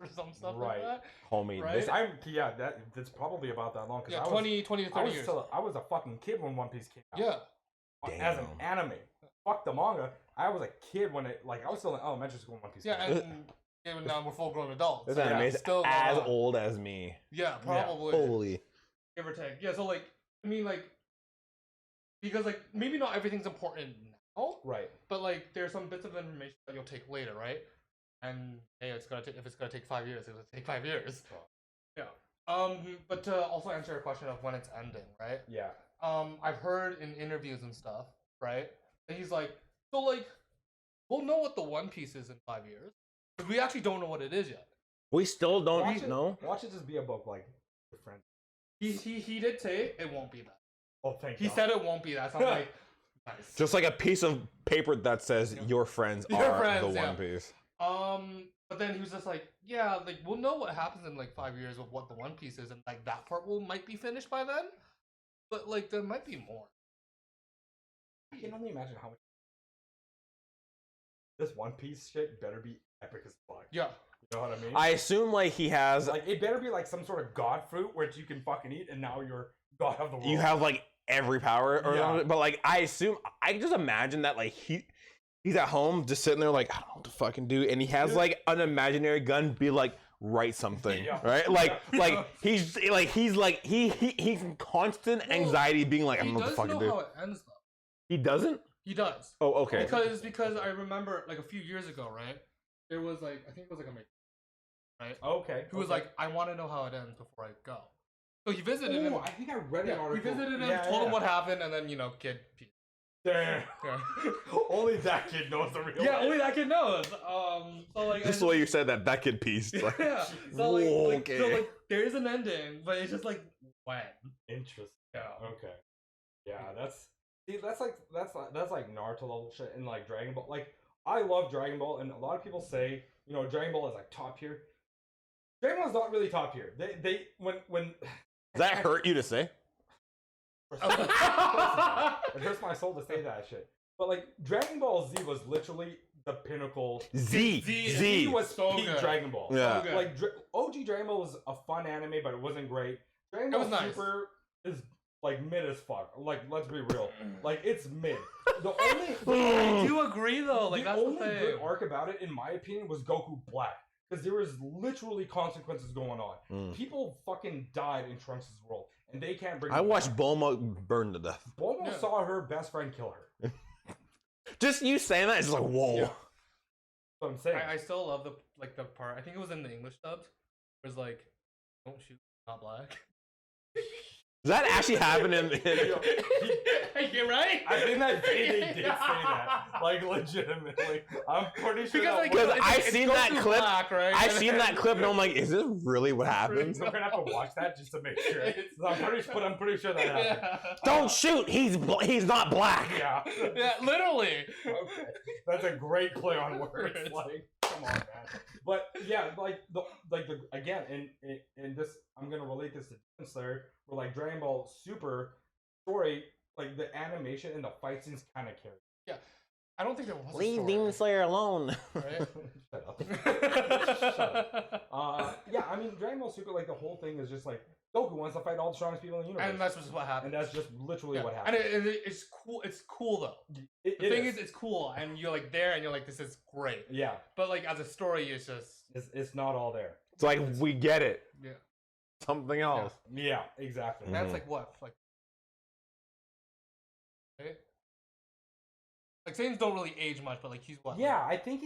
for some stuff Right. like that. Homie, Right? this That's probably about that long. 'Cause Yeah, I was, 20 to 30 I was years. still, I was a fucking kid when One Piece came out. Yeah, As an Damn. anime. Fuck the manga. I was a kid when it, like, I was still in elementary school when One Piece yeah, came out. and Even now we're full grown adults. This So, anime is still as not. old as me. Yeah, probably. Holy. Give or take. Yeah, so like, I mean, like, because like maybe not everything's important now, Right. but like there's some bits of information that you'll take later, right? And hey, it's gonna take if it's gonna take 5 years, it'll take 5 years. Oh. Yeah. But to also answer your question of when it's ending, right? Yeah. I've heard in interviews and stuff, right? And he's like, so like, we'll know what the One Piece is in 5 years, but we actually don't know what it is yet. We still don't Watch it, know. watch it just be a book like your friend. He did say it won't be that. Oh, thank He God. said it won't be that. So I'm like, nice. Just like a piece of paper that says your friends Your are friends, the yeah. One Piece. But then he was just like, yeah, like we'll know what happens in like 5 years of what the One Piece is, and like that part might be finished by then. But like there might be more. I can only imagine how much. This One Piece shit better be epic as fuck. Yeah. You know what I mean? I assume like he has like it better be like some sort of god fruit which you can fucking eat, and now you're god of the world. you have like every power or Yeah. something, but like I assume I can just imagine that like he's at home just sitting there like I don't know what to fucking do, and he has like an imaginary gun be like write something. Yeah. Right? Like he's in constant anxiety being like I He don't know what does to fucking know do. how it ends though. He doesn't? He does. Oh, okay. Because I remember like a few years ago, right? There was like I think it was like a mate, right? Okay. Who was like, I want to know how it ends before I go. So he visited him. I think I read an Yeah, he article. visited him, Yeah, told him yeah. what happened, and then kid. Peace. Damn. Yeah. Only that kid knows the real. Yeah, name. only that kid knows. So like, Just the way you said that kid piece. Like, yeah. So like, okay. so like, there is an ending, but it's just like when. Interesting. Yeah. Okay. Yeah, that's like Naruto level shit and like Dragon Ball. Like I love Dragon Ball, and a lot of people say Dragon Ball is like top tier. Dragon Ball is not really top tier. They when does that hurt you to say? it hurts my soul to say that shit. But like Dragon Ball Z was literally the pinnacle. Z. Z was So peak good. Dragon Ball. Yeah. So good. Like OG Dragon Ball was a fun anime, but it wasn't great. Dragon It Ball was nice. Super is like mid as fuck. Like let's be real. Like it's mid. The only I do agree though. Like the that's only the thing. good arc about it, in my opinion, was Goku Black. Because there was literally consequences going on. People fucking died in Trunks' world, and they can't bring. I them watched back. Bulma burn to death. Bulma Yeah. saw her best friend kill her. Just you saying that is just like whoa. Yeah. That's what I'm saying. I still love the part. I think it was in the English dubbed. It was like, don't shoot, not black. Does that actually happen in You're right. I think that they did say that, like legitimately. I'm pretty sure. Because that like, Because it's- I've it's seen Goku that clip. Black, right? I've seen that clip and I'm like, is this really what happens? we're gonna have to watch that just to make sure. I'm pretty sure that happened. Yeah. Don't shoot. He's not black. Yeah. Yeah, literally. Okay. That's a great play on words. Words. Like, come on, man. But yeah, like the again, in this, I'm gonna relate this to Demon Slayer, where like Dragon Ball Super story, like the animation and the fight scenes kind of carry. I don't think there was. Leave a story, Demon Slayer alone. right? Shut up. Shut up. Yeah, I mean Dragon Ball Super, like the whole thing is just like Goku wants to fight all the strongest people in the universe, And that's just what happened. and that's just literally Yeah. what And happened. it's cool. It's cool though. It The thing is, it's cool, and you're like there, and you're like, this is great. yeah, But like as a story, it's just it's not all there. It's like we get it. yeah. Something else. Yeah, exactly. And that's like what, like, right? Like Saiyans don't really age much, but like he's what? Yeah, I think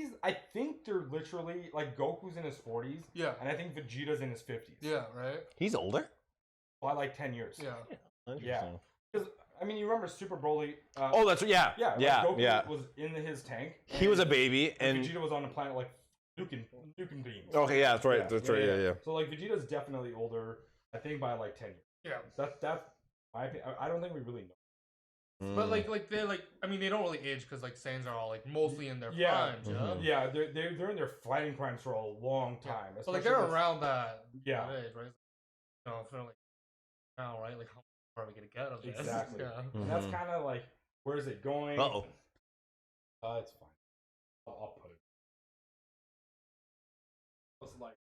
they're literally like Goku's in his 40s, Yeah. and I think Vegeta's in his 50s. Yeah. Right. He's older. By like 10 years. Yeah. Interesting. Because I mean, you remember Super Broly? Oh, that's yeah. yeah, like Yeah. Goku Yeah. was in his tank. He was a baby, and and Vegeta was on the planet like nuking beams. okay, yeah, that's right. That's right. Yeah. So like Vegeta's definitely older. I think by like 10 years. Yeah. That's my opinion. I don't think we really know. But like they're like, I mean, they don't really age because like Saiyans are all like mostly in their Yeah. primes. Yeah. Mhm. Yeah, they're in their fighting primes for a long time. So like especially they're with- around that Yeah. that age, right? You know, if they're like now, right? Like how far are we gonna get of this? Exactly. Yeah. And that's Mhm. kind of like, where is it going? Uh-oh. It's fine. I'll put it. It's like,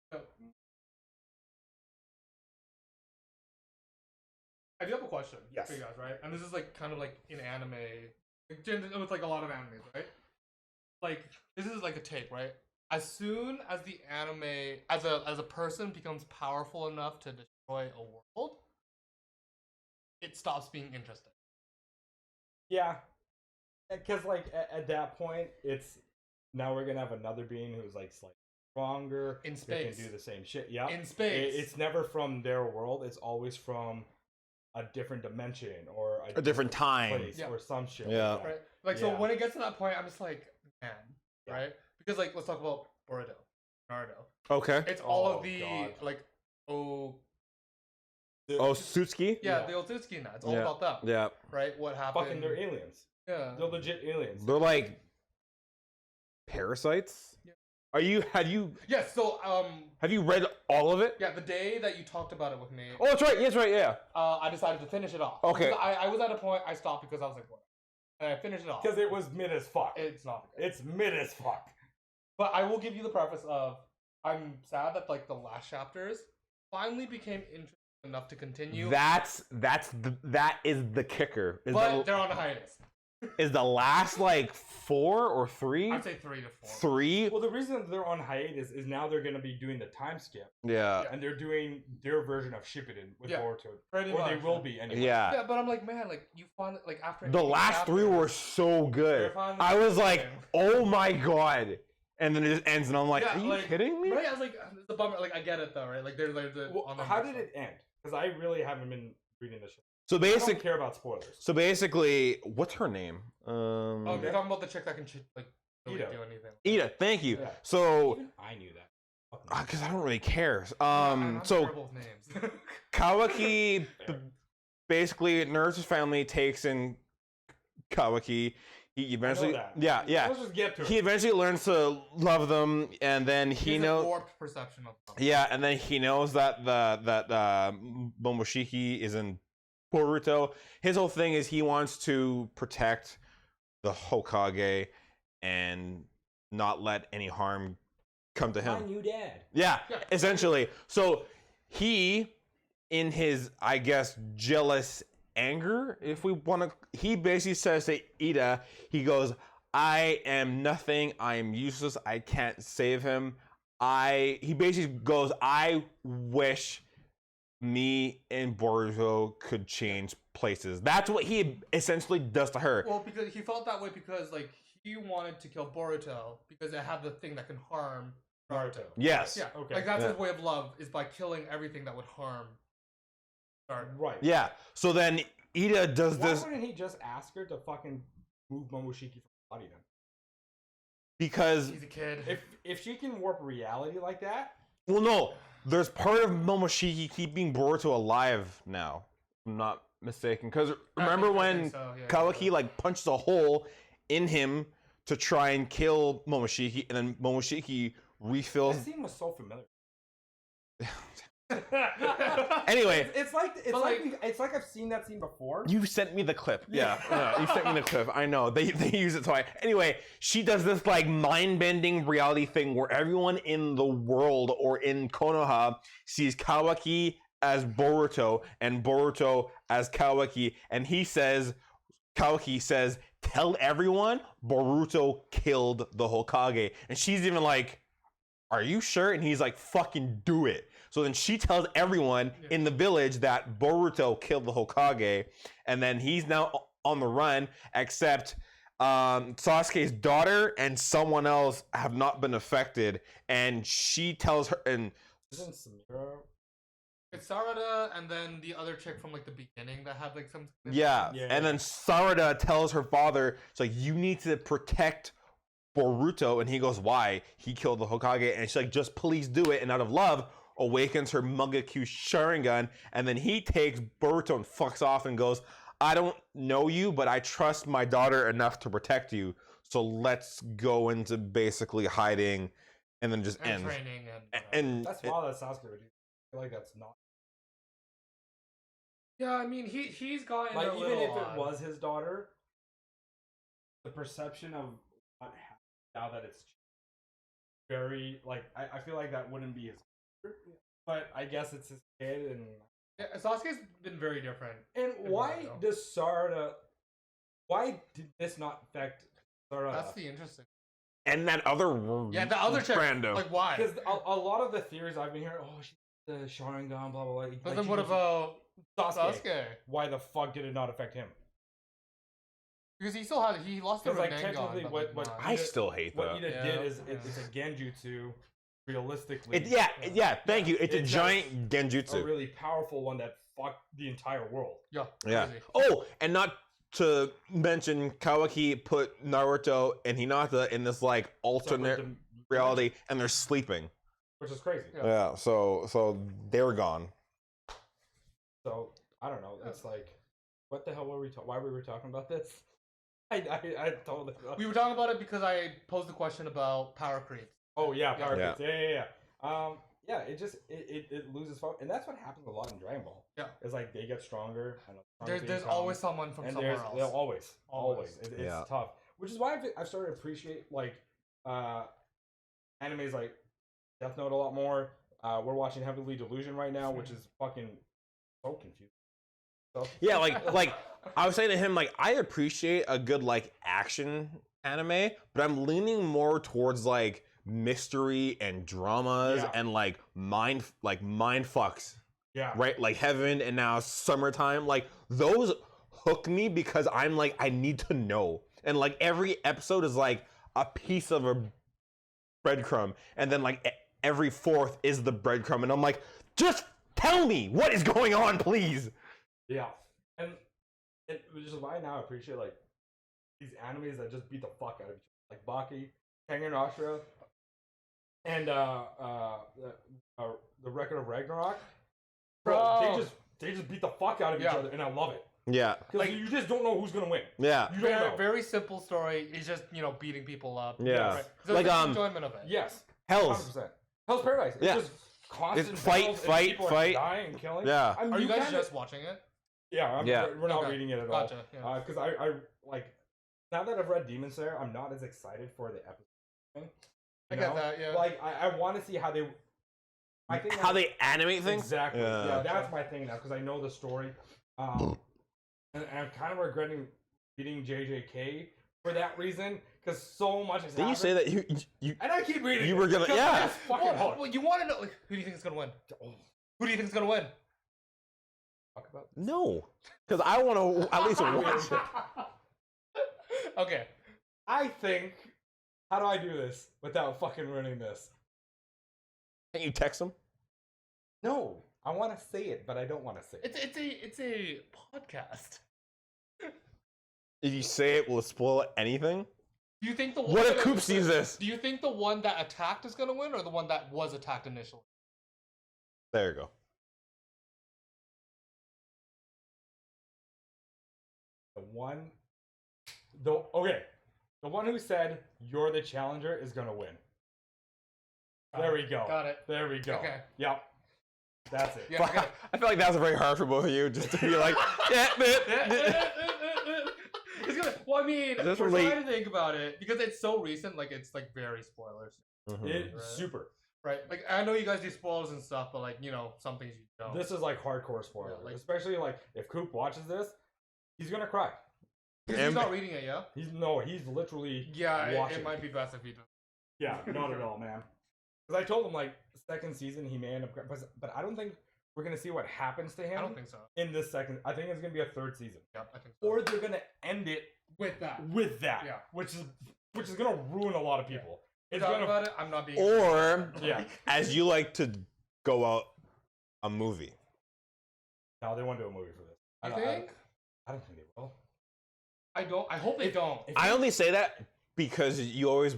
I do have a question Yes. for you guys, right? And this is like kind of like in anime, with like a lot of animes, right? Like this is like a take, right? as soon as the anime, as a person becomes powerful enough to destroy a world, it stops being interesting. Yeah, because like at that point, it's now we're gonna have another being who's like slightly stronger In that space. can do the same shit. Yeah, In space. It's never from their world. It's always from a different dimension or A different time. place Yeah. or some shit. Yeah. like that. Right? Like, so Yeah. when it gets to that point, I'm just like, man, Yeah. right? Because, like, let's talk about Boruto, Naruto. Okay. It's all Oh, of the, God. like, Oh, Sutsuki. yeah, Yeah. the Otsuki now. It's all Yeah. about them, Yeah. right? What happened? Fucking, they're aliens. Yeah. They're legit aliens. They're like parasites. Yeah. Are you? Have you? Yeah, so, Have you read all of it? yeah, the day that you talked about it with me, Oh, that's right. Yes, right. Yeah. I decided to finish it off. Okay. Because I was at a point, I stopped because I was like, what? And I finished it off. Because it was mid as fuck. It's not good. It's mid as fuck. But I will give you the preface of, I'm sad that, like, the last chapters finally became interesting enough to continue. That is the kicker. But they're on a hiatus. Is the last like 4 or 3? I'd say 3 to 4. 3. Well, the reason they're on hiatus is now they're going to be doing the time skip. Yeah. And they're doing their version of Shippuden with Yeah, Boruto. pretty Or they much. will be anyway. Yeah. Yeah, but I'm like, man, like, you find, like, after The 8 last 3 were chapters, so good. they're finally I was like, getting- oh my god. And then it just ends, and I'm like, Yeah, are you like, kidding me? Right? I was like, it's a bummer. Like, I get it, though, right? Like, they're Well, on the how did it end? Because I really haven't been reading this shit. So I don't basic. care about spoilers. So basically, what's her name? Oh, you're talking about the chick that can, like, really Ida. do anything. Ida. Thank you. Yeah. So, Even I knew that. Fucking- because I don't really care. I'm So terrible with names. Kawaki, basically, Nurse's family takes in Kawaki. He eventually, that. yeah. Let's just get to it. He eventually learns to love them, and then he He's a knows. warped perception of them. Yeah, and then he knows that Momoshiki is in Boruto. His whole thing is he wants to protect the Hokage and not let any harm come to My him. new dad. Yeah, Yeah. essentially. So he, in his, I guess, jealous anger, if we want to, he basically says to Ida, he goes, I am nothing, I am useless, I can't save him. He basically goes, I wish me and Boruto could change places. That's what he essentially does to her. Well, because he felt that way because, like, he wanted to kill Boruto because it had the thing that can harm Naruto. Yes. Yeah, Okay. like, that's Yeah. his way of love, is by killing everything that would harm Naruto. Right. Yeah. So then Ida does Why this wouldn't he just ask her to fucking move Momoshiki from the body then? because, He's a kid. If she can warp reality like that, well, no, there's part of Momoshiki keeping Boruto alive now. If I'm not mistaken. Because remember I when think so, yeah, Kawaki yeah. like punches a hole in him to try and kill Momoshiki, and then Momoshiki refills. that scene was so familiar. Anyway, it's like But, it's like I've seen that scene before. you sent me the clip. Yeah, you sent me the clip. I know they use it twice. Anyway, she does this like mind-bending reality thing where everyone in the world or in Konoha sees Kawaki as Boruto and Boruto as Kawaki, and Kawaki says, "Tell everyone Boruto killed the Hokage," and she's even like, "Are you sure?" And he's like, "Fucking do it." So then she tells everyone in the village that Boruto killed the Hokage, and then he's now on the run, except Sasuke's daughter and someone else have not been affected, and she tells her, and Isn't Samira? It's Sarada and then the other chick from, like, the beginning that had, like, some... yeah, Yeah. and then Sarada tells her father, it's like, you need to protect Boruto, and he goes, why? He killed the Hokage, and she's like, just please do it, and out of love, awakens her Mangekyu Sharingan, and then he takes Boruto and fucks off and goes, I don't know you, but I trust my daughter enough to protect you, so let's go into basically hiding, and then just And ends. training and... And That's wild that Sasuke would do. I feel like that's not yeah, I mean, he's gotten like a even little if odd. it was his daughter, the perception of what happened now that it's very like I feel like that wouldn't be his, but I guess it's his kid and Yeah, Sasuke's been very different. why Naruto. does Sarada? Why did this not affect Sarada? That's the interesting. and that other Yeah, the other chick. rando. Like, why? Because a lot of the theories I've been hearing, oh, she's the Sharingan, blah blah blah. But like, then she what was about Sasuke? Sasuke? Why the fuck did it not affect him? Because he lost the Because like Rinnegan, technically, but, what like, I still hate what that. Ida Yeah, did is yeah. it's a genjutsu. Realistically, Yeah. Thank you. It's a It's giant a genjutsu. really powerful one that fucked the entire world. Yeah. Yeah. crazy. Oh, and not to mention, Kawaki put Naruto and Hinata in this like alternate Separate reality, and they're sleeping. which is crazy. Yeah. Yeah. So they're gone. So I don't know. It's like, what the hell were we? Why were we talking about this? I totally. We were talking about it because I posed the question about power creep. Oh yeah, power Yeah. creeps. Yeah. Yeah. It just it loses focus, and that's what happens a lot in Dragon Ball. Yeah. It's like they get stronger, and a stronger There's team always comes, someone from and somewhere they'll else. always. It's Yeah. tough, which is why I've started to appreciate like animes like Death Note a lot more. We're watching Heavenly Delusion right now, which is fucking so confusing. So Yeah, like I was saying to him, like I appreciate a good like action anime, but I'm leaning more towards like mystery and dramas Yeah. and like mind fucks, yeah, right? Like Heaven and now Summertime, like those hook me because I'm like I need to know, and like every episode is like a piece of a breadcrumb, and then like every fourth is the breadcrumb, and I'm like, just tell me what is going on, please. Yeah, and which is why now I appreciate like these animes that just beat the fuck out of each other, like Baki, Kengan Ashura, and the Record of Ragnarok. Bro. They just beat the fuck out of each Yeah. other, and I love it Yeah, because you just don't know who's gonna win. yeah. You don't Very, know. very simple story. It's just beating people up. Yeah. Right. So Like, it's the enjoyment of it. Yes, Hells. 100%. Hell's Paradise. It's Yeah. just constant It's fight, battles and fight, people are fight. dying and killing. Yeah. I mean, Are you guys kinda- just watching it? Yeah, Yeah. We're not Okay. reading it at Gotcha. Yeah. all. Because I like now that I've read Demon Slayer, I'm not as excited for the episode. Thing, I you get know? that. Yeah. Like I want to see how they. I think How they animate things. exactly. Yeah. Yeah, that's my thing now because I know the story. And I'm kind of regretting reading JJK for that reason because so much has Did you happened. say that you And I keep reading. you it, were gonna- 'cause yeah. it's fucking hard. Well, you want to know like, who do you think is gonna win? Who do you think is gonna win? Talk about no? Because I want to at least watch it. Okay. I think. How do I do this without fucking ruining this? Can't you text them? No, I want to say it, but I don't want to say it. It's a podcast. If you say it, will it spoil anything? Do you think the one What if that- Coop sees this? Do you think the one that attacked is gonna win, or the one that was attacked initially? There you go. The one, the one who said you're the challenger is gonna win. There we go. Got it. There we go. Okay. Yep. That's it. Yeah. Okay. I feel like that was very hard for both of you just to be like, yeah, It's gonna. Well, I mean, Just we're relate. trying to think about it because it's so recent. Like it's like very spoilers, It's Right. super. right? Like I know you guys do spoilers and stuff, but like some things you don't. This is like hardcore spoiler. Yeah, like- Especially like if Coop watches this, he's gonna cry. Because he's not reading it, yeah. He's literally Yeah, watching. it might be best if you do. Yeah, not at all, man. Because I told him like second season he may end up, but I don't think we're gonna see what happens to him I don't think so. in this second. I think it's gonna be a third season, Yeah, I think so. or they're gonna end it with that. with that, Yeah. which is gonna ruin a lot of people. It's Talk gonna, about it. I'm not being. Or, yeah. as you like to go out, a movie. No, they won't do a movie for this. You I think? I don't think they will. I don't. I hope they don't. If I only say that because you always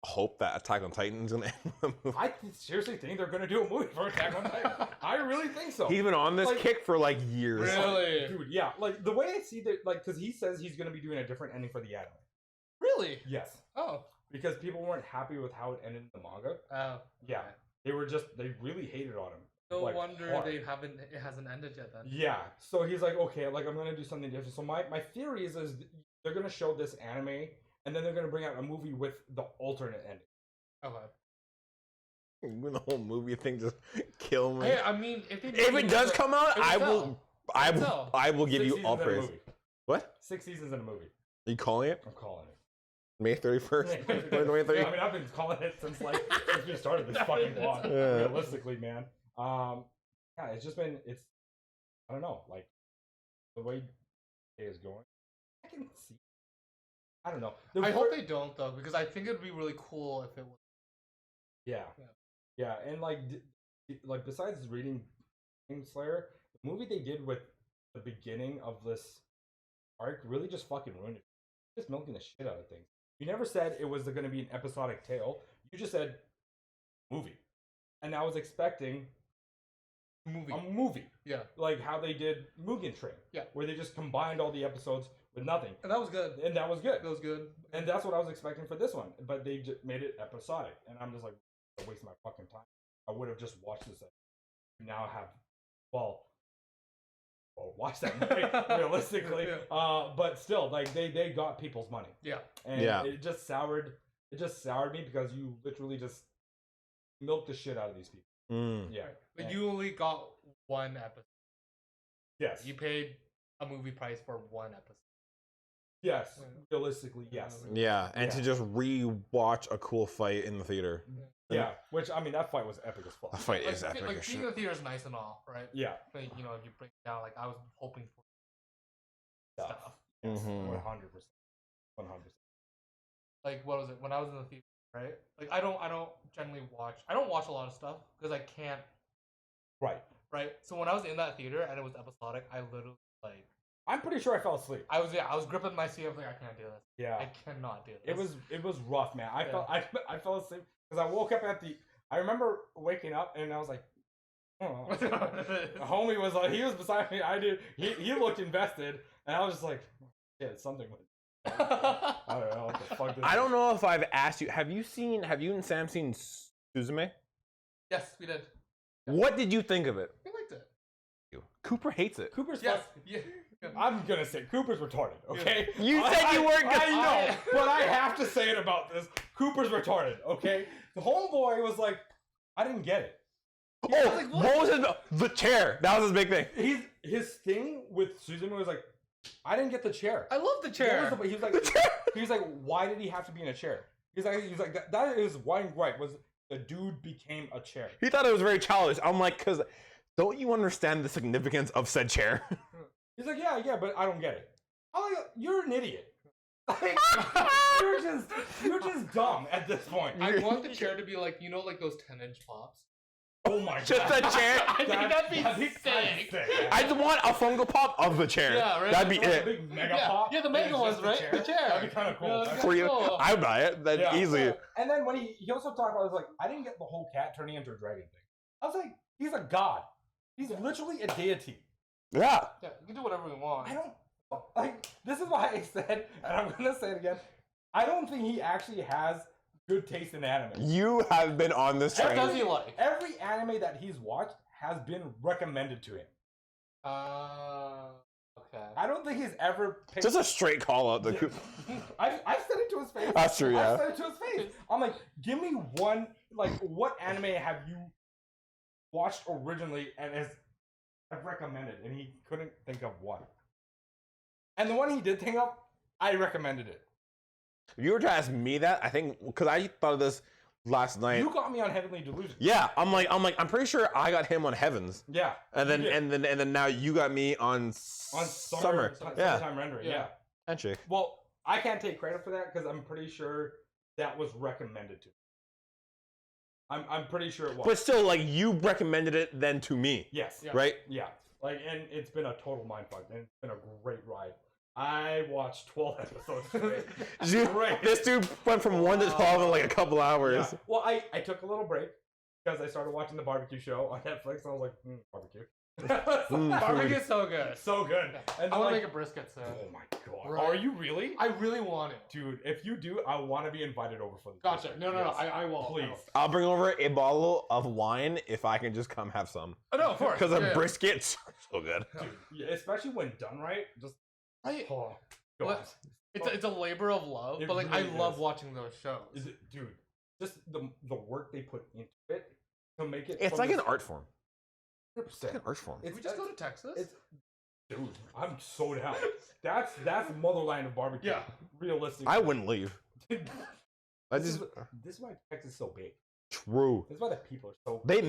hope that Attack on Titan is going to end the movie. I seriously think they're gonna do a movie for Attack on Titan. I really think so. He's been on this Like- kick for like years. Really? Dude, yeah. Like the way I see that, like, because he says he's gonna be doing a different ending for the anime. Really? Yes, Oh. because people weren't happy with how it ended in the manga. Oh. Yeah, they really hated on him. No Like, wonder hard. It hasn't ended yet then. Yeah, so he's like, okay, like I'm gonna do something different. So my theory is they're gonna show this anime, and then they're gonna bring out a movie with the alternate ending. Okay. When the whole movie thing just kill me. Hey, I mean, if If it does come out, it will I sell. will. I will. sell. I will give 6 you all seasons in a praise. movie. What? 6 seasons in a movie. Are you calling it? I'm calling it. May 31st, 2023. Yeah, I mean, I've been calling it since we started this fucking vlog. Yeah. Realistically, man. Yeah, it's just been I don't know, like the way it is going. I can see. I don't know. I hope they don't though, because I think it'd be really cool if it was. Yeah. And like besides reading Demon Slayer, the movie they did with the beginning of this arc really just fucking ruined it. Just milking the shit out of things. You never said it was going to be an episodic tale. You just said movie, and I was expecting a movie. Yeah, like how they did Mugen Train. Yeah, where they just combined all the episodes with nothing, and that was good. And that was good. That was good. And that's what I was expecting for this one, but they just made it episodic, and I'm just like, I'm wasting my fucking time. I would have just watched this. Now I have, well, watch that movie realistically. But still, like they got people's money. Yeah. And it just soured me because you literally just milked the shit out of these people. Yeah. But you only got one episode. Yes. You paid a movie price for one episode. Yes. Realistically, yes. Yeah, and to just re-watch a cool fight in the theater. Yeah, which I mean, that fight was epic as fuck. That fight is epic. Like as being shit. in the theater is nice and all, right? Yeah. But you know, if you break it down, like I was hoping for stuff. 100%. 100%. Like what was it when I was in the theater, right? Like I don't generally watch. I don't watch a lot of stuff because I can't. Right. So when I was in that theater and it was episodic, I literally like. I'm pretty sure I fell asleep. I was gripping my seat. I was like, I can't do this. Yeah. I cannot do this. It was rough, man. I fell asleep because I woke up I remember waking up and I was like, oh. Homie was like, he was beside me. He looked invested, and I was just like, yeah, something went. I don't know what the fuck. I don't know if I've asked you. Have you and Sam seen Suzume? Yes, we did. What did you think of it? We liked it. Cooper hates it. Cooper's Yes. Yeah. I'm gonna say Cooper's retarded. Okay. You said you weren't gonna. I know, but I have to say it about this. Cooper's retarded. Okay. The homeboy was like, I didn't get it. Oh, like, what was the chair? That was his big thing. His thing with Suzume was like, I didn't get the chair. I love the chair. He was like, why did he have to be in a chair? He's like that is one gripe was the dude became a chair. He thought it was very childish. I'm like, cause don't you understand the significance of said chair? He's like, yeah, but I don't get it. I'm like, you're an idiot. Like, you're just dumb at this point. I want the chair to be like, you know, like those 10-inch pops. Oh my god. Just a chair. I think that'd be sick. I I just want a Funko Pop of the chair. Yeah, right. That'd be like a it. big mega pop. Yeah, the mega it's ones, just right? The chair. That'd be kind of cool. Yeah, That's For you, cool. I'd buy it. That's Yeah. easy. And then when he also talked about it, was like, I didn't get the whole cat turning into a dragon thing. I was like, he's a god. He's literally a deity. Yeah. Yeah, you can do whatever we want. I don't like. This is why I said, and I'm gonna say it again. I don't think he actually has good taste in anime. You have been on this What train. does he like? Every anime that he's watched has been recommended to him. Okay. I don't think he's ever picked. Just a straight call out. I've said it to his face. That's true, yeah. I've said it to his face. I'm like, give me one. Like, what anime have you watched originally and I've recommended? And he couldn't think of one. And the one he did think of, I recommended it. If you were to ask me that, I think because I thought of this last night. You got me on Heavenly Delusion. Yeah, I'm pretty sure I got him on Heavens. Yeah. And then you did. and then now you got me on Summer. Yeah. Summertime rendering. Yeah. Handshake. Well, I can't take credit for that because I'm pretty sure that was recommended to me. I'm pretty sure it was. But still, like, you recommended it then to me. Yes. Yeah. Right? Yeah. Like, and it's been a total mindfuck, and it's been a great ride. I watched 12 episodes straight. Great. This dude went from 1 to 12 in like a couple hours. Yeah. Well, I took a little break because I started watching the barbecue show on Netflix, and I was like, barbecue. Barbecue is so good. So good. And I want to like, make a brisket soon. oh my god. Right. Are you really? I really want it. Dude, if you do, I want to be invited over for this. Gotcha. brisket. No. Yes. I will. Please. I'll bring over a bottle of wine if I can just come have some. Oh, no, of course. Because a Yeah. brisket's so good. Dude, yeah, especially when done right, just Right. oh, God. What? It's a labor of love, It but like really I love is. watching those shows. Is it, dude? Just the work they put into it to make it. It's from like this an art form. 100%. It's like an art form. Did we just go to Texas? It's, dude, I'm so down. That's motherland of barbecue. Yeah. Realistically. I wouldn't leave. That's This just is why Texas is so big. true. This is why the people are so. They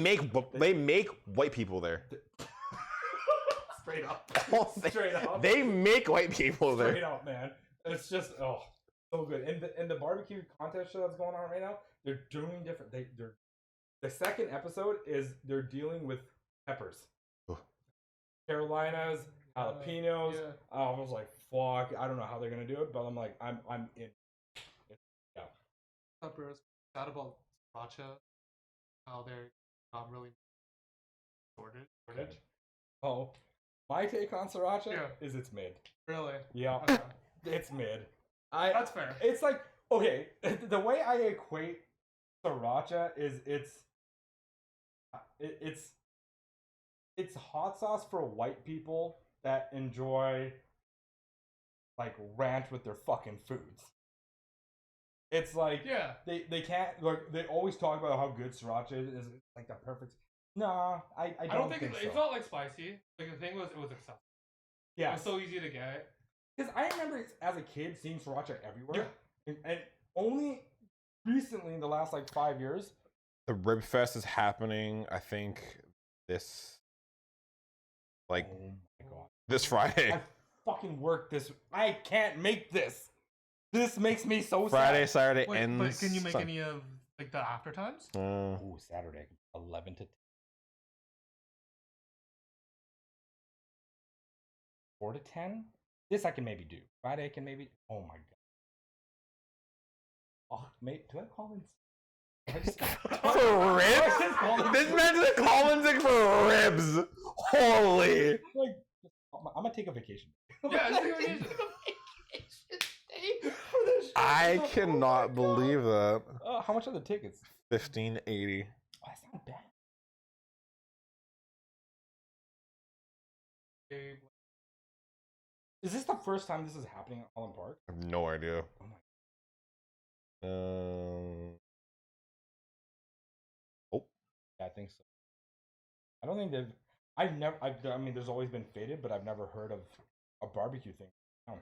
make white people there. Straight up. Oh, Straight up. They make white people there. Straight up, man. It's just so good. And the barbecue contest show that's going on right now, they're doing different. They're the second episode is they're dealing with peppers, Carolinas, jalapenos. Yeah. I was like, fuck. I don't know how they're gonna do it, but I'm like, I'm in. Yeah. Peppers. Sad about sriracha. How they're not really shortage. Oh, my take on sriracha Yeah. is it's mid. Really? Yeah, Okay. it's mid. That's fair. It's like, okay, the way I equate sriracha is it's hot sauce for white people that enjoy like rant with their fucking foods. It's like Yeah. they can't like they always talk about how good sriracha is. It's like the perfect. Nah, I I don't think so. it's not like spicy. Like the thing was, it was accessible. It Yeah, was so easy to get. because I remember as a kid seeing sriracha everywhere, and only recently in the last like 5 years. The Rib Fest is happening, I think, this Oh my god! this Friday. I fucking work this. I can't make this. This makes me so Friday, sad. Saturday, Wait, and but can you make Sun- any of like the after times? Ooh, Saturday, 11 to 4 to 10. This I can maybe do. Friday I can maybe. Oh my god. Oh, mate, do I call in? For ribs? This man's a Collins for ribs. Holy. Like, I'm gonna take a vacation. Yeah, it's I cannot believe that. How much are the tickets? 1580. Oh, that's not bad. Is this the first time this is happening at Holland Park? I have no idea. Oh my. Yeah, I think so. I don't think they've. I mean, there's always been faded, but I've never heard of a barbecue thing. Oh.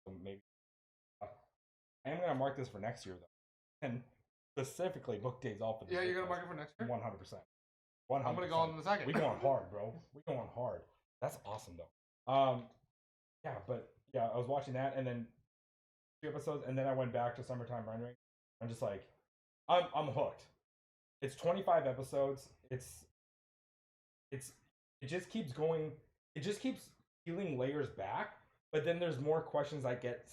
So maybe. I am gonna mark this for next year though, and specifically book days off. Yeah, you're gonna mark it for next year. 100%. I'm gonna go on in a second. We going hard, bro. We going hard. That's awesome though. Yeah, but yeah, I was watching that and then 2 episodes, and then I went back to Summertime Rendering. I'm just like, I'm hooked. It's 25 episodes. It just keeps going. It just keeps peeling layers back, but then there's more questions I get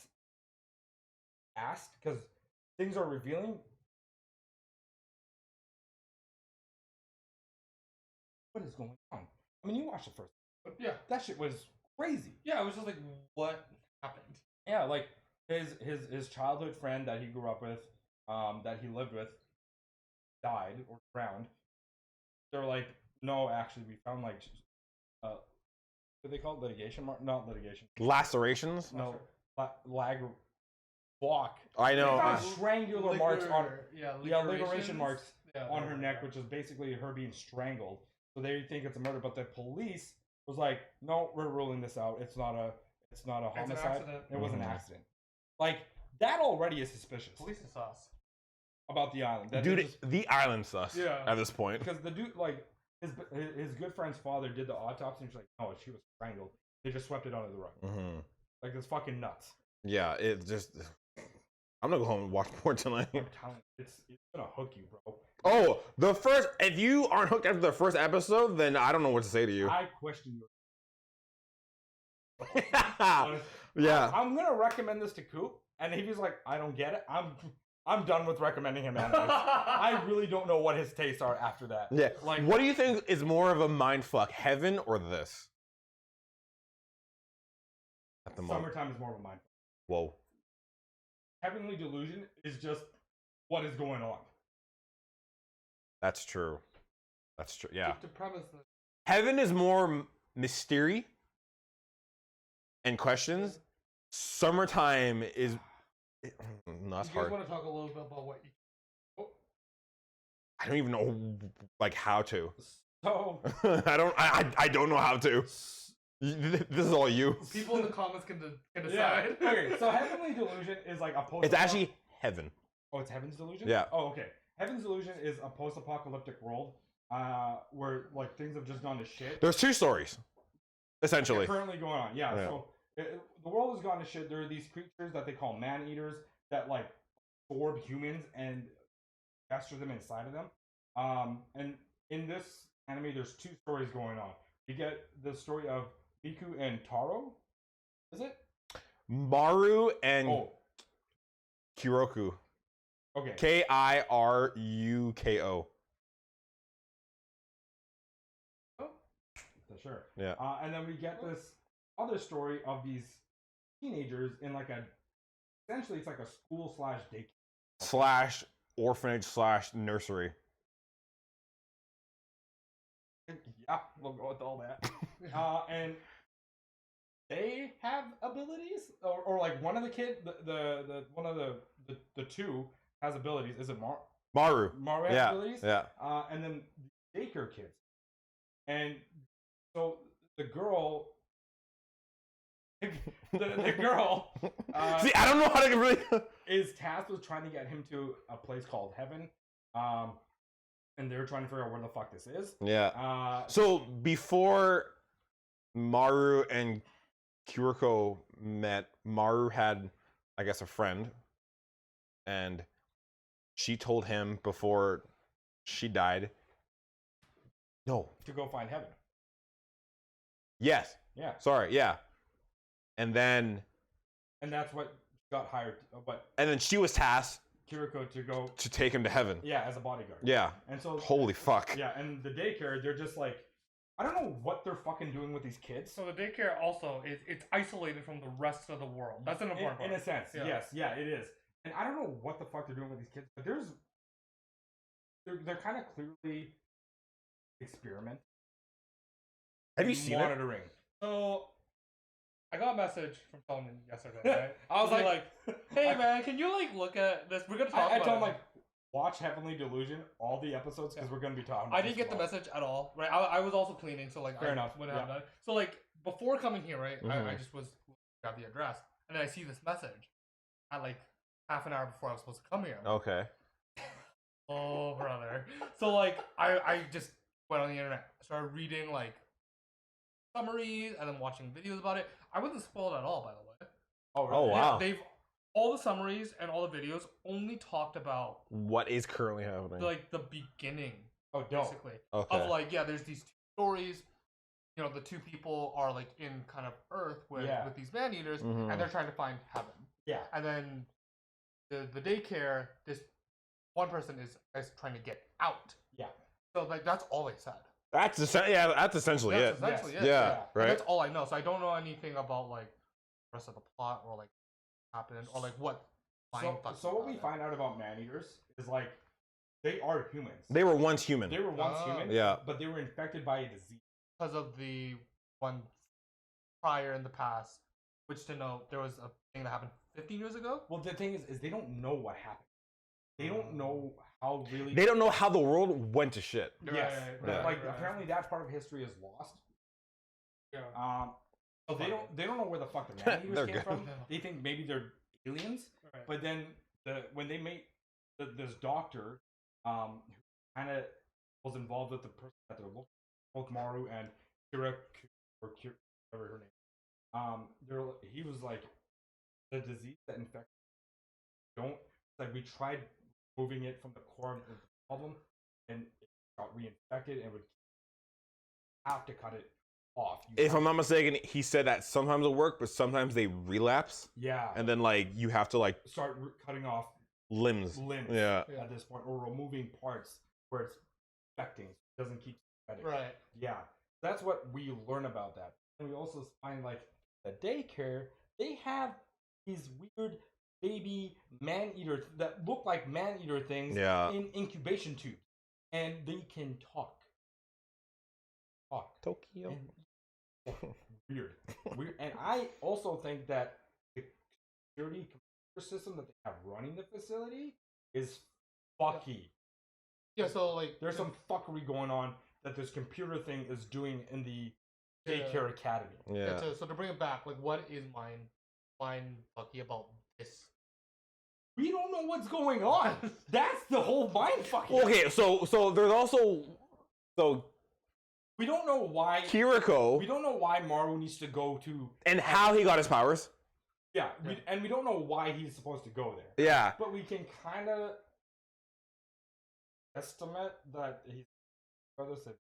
asked because things are revealing. What is going on? I mean, you watched the first. Yeah. That shit was crazy. Yeah, it was just like, what happened? Yeah, like his childhood friend that he grew up with, that he lived with, died or drowned. They were like, no, actually, we found like, what do they call it? Litigation mark? Not litigation. Lacerations? No, walk. I They know. found strangular marks on ligurations ligaration marks on her yeah. neck, which is basically her being strangled. So they think it's a murder, but the police was like, no, we're ruling this out. It's not a homicide. accident. It was an Mhm. accident. Like that already is suspicious Police is sus. about the island. That they Dude, just- the island sus Yeah. at this point. because the dude, like his good friend's father did the autopsy, and she's like, no, she was strangled. They just swept it under the rug. Hmm. Like it's fucking nuts. Yeah, it just. I'm gonna go home and watch more tonight. I'm telling you, it's gonna hook you, bro. Oh, the first. If you aren't hooked after the first episode, then I don't know what to say to you. I question you. Yeah. I'm gonna recommend this to Coop, and if he's like, I don't get it, I'm done with recommending him animes. I really don't know what his tastes are after that. Yeah. Like, What do you think is more of a mind fuck, Heaven or this? At the moment. Summertime is more of a mind. Whoa. Heavenly Delusion is just what is going on. That's true. That's true. Yeah. To premise this. Heaven is more mystery and questions. Summertime is. No, that's You guys hard. want to talk a little bit about what you. I don't even know, like, how to. So I don't know how to. This is all you. People in the comments can yeah. decide. Okay, so Heavenly Delusion is like a post. It's actually Heaven. Oh, it's Heaven's Delusion? Yeah. Oh, okay. Heaven's Delusion is a post-apocalyptic world where like things have just gone to shit. There's 2 stories, essentially. Currently going on. Yeah. Yeah. So the world has gone to shit. There are these creatures that they call man-eaters that like absorb humans and fester them inside of them. And in this anime, there's 2 stories going on. You get the story of Miku and Taro. Is it? Maru and Oh, Kiroku. okay. Kiruko. Oh, sure. Yeah. And then we get this other story of these teenagers in like essentially it's like a school / daycare / orphanage / nursery. Yeah, we'll go with all that. And they have abilities, or like one of the kid, one of the 2 has abilities. Is it Maru. Maru has Yeah. abilities? Yeah. And then the daycare kids, and so the girl. the girl See, I don't know how to really. is tasked with trying to get him to a place called Heaven, and they're trying to figure out where the fuck this is. Yeah. So before Maru and Kiruko met, Maru had, I guess, a friend, and she told him before she died. No. To go find Heaven. Yes. Yeah. Sorry. Yeah. And then And that's what got hired. But and then she was tasked Kiriko to go, to take him to heaven. yeah, as a bodyguard. Yeah. And so, Holy fuck. yeah, and the daycare, they're just like, I don't know what they're fucking doing with these kids. So the daycare also it's isolated from the rest of the world. That's an important In part. a sense, Yeah. yes, yeah, it is. And I don't know what the fuck they're doing with these kids, but they're kind of clearly experiment. Have you seen it? monitoring? So I got a message from Sheldon yesterday, right? I was like, hey man, can you like look at this? We're gonna talk I about told him it. like, watch Heavenly Delusion, all the episodes, because we're gonna be talking. About I didn't this get the a lot. message at all, right? I was also cleaning, so like Fair I enough, wouldn't yeah. have done it. So like before coming here, right? I Mhm. just was got the address, and then I see this message at like half an hour before I was supposed to come here. Okay. Oh brother. So like I just went on the internet, started reading like summaries, and then watching videos about it. I wasn't spoiled at all, by the way. Oh, Oh, wow. They've all the summaries and all the videos only talked about What is currently happening? like the beginning, Oh, dope. basically. Okay. Of like, yeah, there's these 2 stories. You know, the 2 people are like in kind of Earth with these man eaters, Mhm. and they're trying to find heaven. Yeah. And then the daycare, this one person is trying to get out. Yeah. So like that's all they said. That's essentially That's it. essentially Yes. it. Yeah, And right. that's all I know. So I don't know anything about like the rest of the plot or like what happened or like what. So what we find out about man-eaters is like they are humans. They were once human. They were once human, Yeah. but they were infected by a disease. Because of the one prior in the past, which to know there was a thing that happened 15 years ago. Well, the thing is they don't know what happened. They don't know how really. They don't know how the world went to shit. Yes, right, like right. apparently that part of history is lost. Yeah. So they don't know where the fuck the man-eaters They're came good. from. They think maybe they're aliens. Right. But then when they meet this doctor, who kind of was involved with the person that they're looking, both Maru and Kira, or Kira, whatever her name. He was like, the disease that infects like we tried moving it from the core of the problem, and it got reinfected, and would have to cut it off. If I'm not mistaken, he said that sometimes it'll work, but sometimes they relapse, yeah, and then like you have to like start cutting off limbs. limbs Yeah. at this point, or removing parts where it's infecting, so it doesn't keep spreading. Right. Yeah, that's what we learn about that. And we also find like the daycare, they have these weird baby man-eater that look like man-eater things Yeah. in incubation tubes, and they can talk. Tokyo. And- weird. And I also think that the security computer system that they have running the facility is fucky. Yeah. So like There's some fuckery going on that this computer thing is doing in the daycare academy. Yeah. So to bring it back, like what is mind fucky about this We don't know what's going on. That's the whole mind fucking. Okay, so there's also We don't know why. Kiriko We don't know why Maru needs to go to. and how he got his powers. Yeah, and we don't know why he's supposed to go there. Yeah. But we can kind of estimate that he's brother said.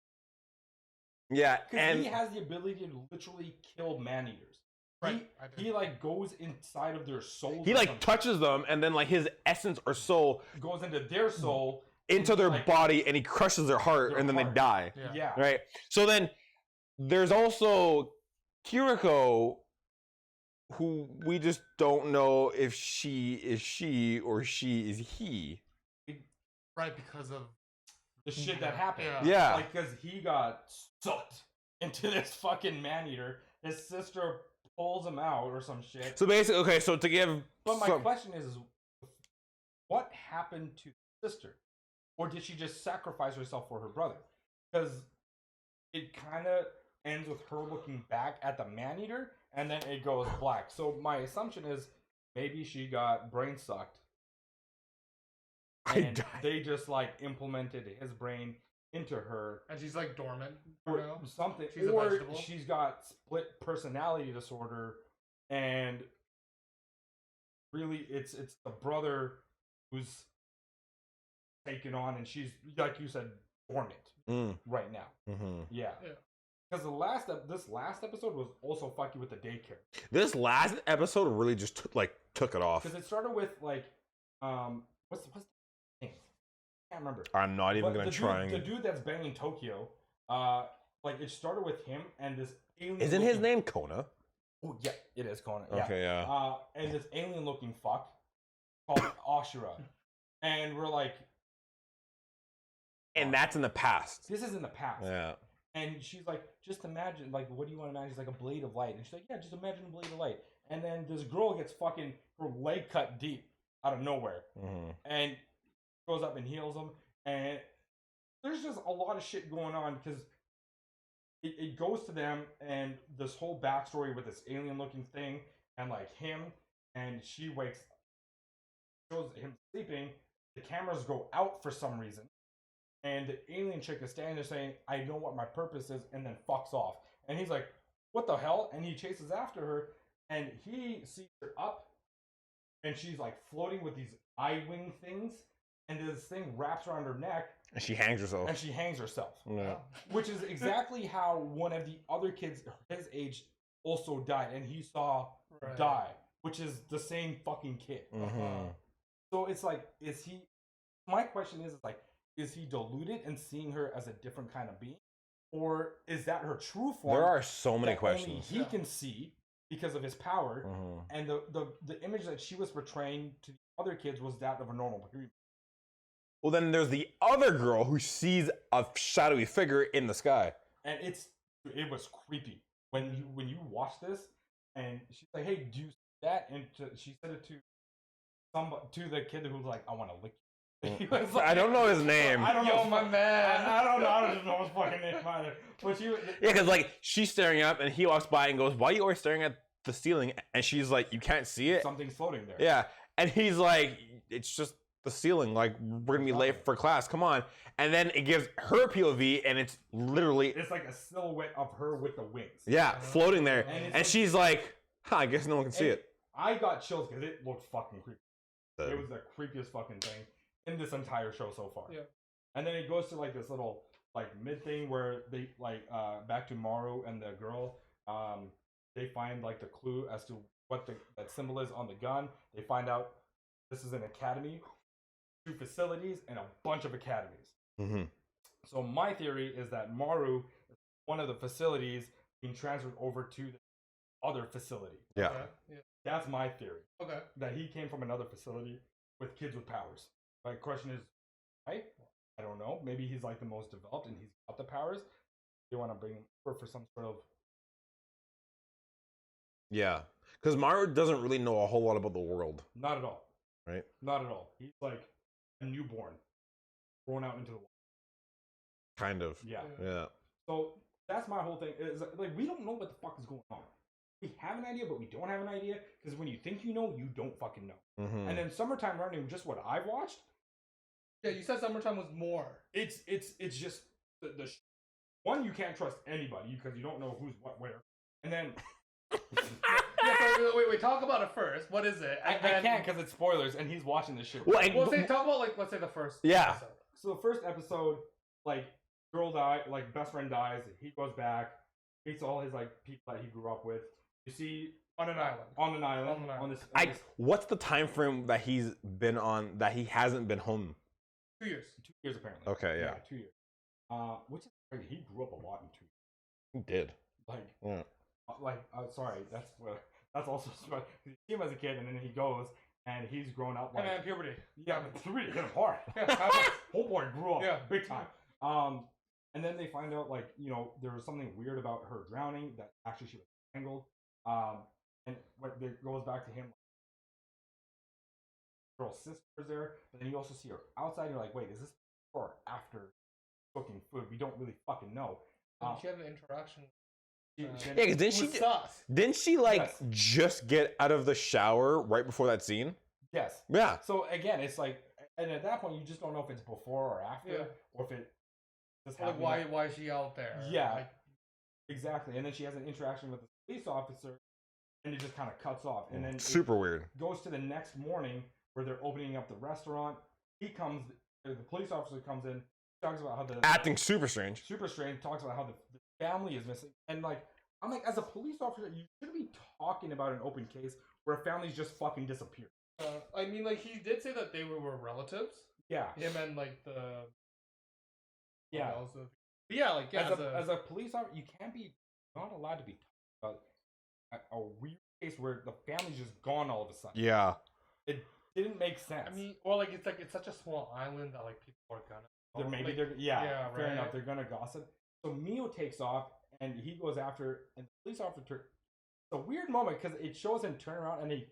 Yeah, Because and he has the ability to literally kill man-eaters. Right. He like goes inside of their souls. he or like something. touches them, and then like his essence or soul Goes into their soul. into their like, body, and he crushes their heart, their and then they heart. die. Yeah. Yeah. Right. So then there's also Kiriko, who we just don't know if she is she or she is he. Right, because of The shit that happened. Yeah. Like, because he got sucked into this fucking man-eater. His sister pulls him out or some shit. So basically, okay. So to give, But my some- question is, what happened to the sister? Or did she just sacrifice herself for her brother? Because it kind of ends with her looking back at the man-eater, and then it goes black. So my assumption is maybe she got brain sucked. And they just like implemented his brain into her. And she's like dormant for Or now. something. She's a or vegetable. she's got split personality disorder, and really it's the brother who's taken on, and she's, like you said, dormant Mm, right now. mhm. Yeah. Yeah. Because this last episode was also fucky with the daycare. This last episode really just took it off. Because it started with like, what's the name? I can't remember. I'm not even But gonna the try. Dude, the dude that's banging Tokyo, like it started with him and this alien. Isn't his looking- name Kona? Oh yeah, it is Conan. Yeah. Okay, yeah. And this alien looking fuck called Ashura, and we're like, And that's in the past. this is in the past. Yeah. And she's like, just imagine, like, what do you want to imagine? She's like, a blade of light. And she's like, yeah, just imagine a blade of light. And then this girl gets fucking her leg cut deep out of nowhere, hmm and goes up and heals him. And there's just a lot of shit going on because it goes to them, and this whole backstory with this alien looking thing, and like him, and she wakes, shows him sleeping. The cameras go out for some reason, and the alien chick is standing there saying, I know what my purpose is, and then fucks off. And he's like, what the hell? And he chases after her, and he sees her up, and she's like floating with these eye wing things, and this thing wraps around her neck, And she hangs herself. and she hangs herself. Yeah. Which is exactly how one of the other kids his age also died, and he saw Right. die, which is the same fucking kid. Mhm. So it's like, is he? My question is like, is he deluded and seeing her as a different kind of being, or is that her true form? There are so many that questions. Only he can see because of his power, Mhm. and the image that she was portraying to the other kids was that of a normal human. Well, then there's the other girl who sees a shadowy figure in the sky. And it was creepy when you watch this, and she's like, "Hey, do you see that?" And she said it to the kid who was like, "I want to lick you." He was like- I don't know his name. I don't know, Yo, my man. I don't know. I don't know his fucking name either. But she, Yeah, because like she's staring up, and he walks by and goes, "Why are you always staring at the ceiling?" And she's like, "You can't see it." something's floating there. Yeah, and he's like, "It's just the ceiling. Like we're gonna be late for class. Come on." And then it gives her POV, and it's literally It's like a silhouette of her with the wings. yeah floating there, And it's and like- she's like, "Huh, I guess no one can see And it." I got chills because it looked fucking creepy. It was the creepiest fucking thing in this entire show so far. Yeah. And then it goes to like this little like mid thing where they like back to Maru and the girl. They find like the clue as to what that symbol is on the gun. They find out this is an academy, 2 facilities, and a bunch of academies. Mm-hmm. So my theory is that Maru is one of the facilities being transferred over to the other facility. Yeah. Okay. Yeah. That's my theory. Okay. That he came from another facility with kids with powers. My question is, why? I don't know. Maybe he's like the most developed and he's got the powers. They want to bring him over for some sort of. Yeah, because Maru doesn't really know a whole lot about the world, Not at all. right? Not at all. He's like a newborn, thrown out into the world. Kind of. Yeah. Yeah. So that's my whole thing. Is like we don't know what the fuck is going on. we have an idea, but we don't have an idea because when you think you know, you don't fucking know. Mhm. And then Summertime Running, just what I've watched, Yeah, you said Summertime was more. it's just the one, you can't trust anybody because you don't know who's what where, and then Yeah, so wait, talk about it first. What is it? I can't because it's spoilers and he's watching this shit. Well, and- Well, talk about like let's say the first. Yeah. Episode. So the first episode, like girl died, like best friend dies. He goes back, meets all his like people that he grew up with. You see On an island. on an island On an island. on this What's the time frame that he's been on that he hasn't been home? 2 years. 2 years apparently. Okay, yeah. 2 years. Which is crazy. He grew up a lot in 2 years. He did. Like, Yeah. Sorry, that's also you see him as a kid, and then he goes and he's grown up like And then puberty. yeah, but puberty hit him hard. Yeah. Whole boy grew up Yeah. big time. And then they find out like there was something weird about her drowning that actually she was strangled. And what it goes back to him. Girl's sister's there, but then you also see her outside. You're like, wait, is this before or after cooking food? We don't really fucking know. She had an interaction. She- Yeah, because didn't she like Yes. just get out of the shower right before that scene? Yes. Yeah. So again, it's like, and at that point, you just don't know if it's before or after, Yeah. or if it just Like happened. why is she out there? Yeah. Like, Exactly. And then she has an interaction with the police officer, and it just kind of cuts off. And then Super weird. it goes to the next morning where they're opening up the restaurant. The police officer comes in, talks about how the Acting super strange. super strange, talks about how the family is missing. And like, I'm like, as a police officer, you shouldn't be talking about an open case where a family's just fucking disappeared. I mean, like he did say that they were relatives. Yeah. Him and like the. Yeah. what else? But yeah, like yeah, As a police officer, you can't be not allowed to be talking about a weird case where the family's just gone all of a sudden. Yeah. It didn't make sense. I mean, or like it's such a small island that like people are gonna. Yeah, fair right. enough. They're gonna gossip. So Mio takes off and he goes after, and the police officer. It's a weird moment because it shows him turn around and he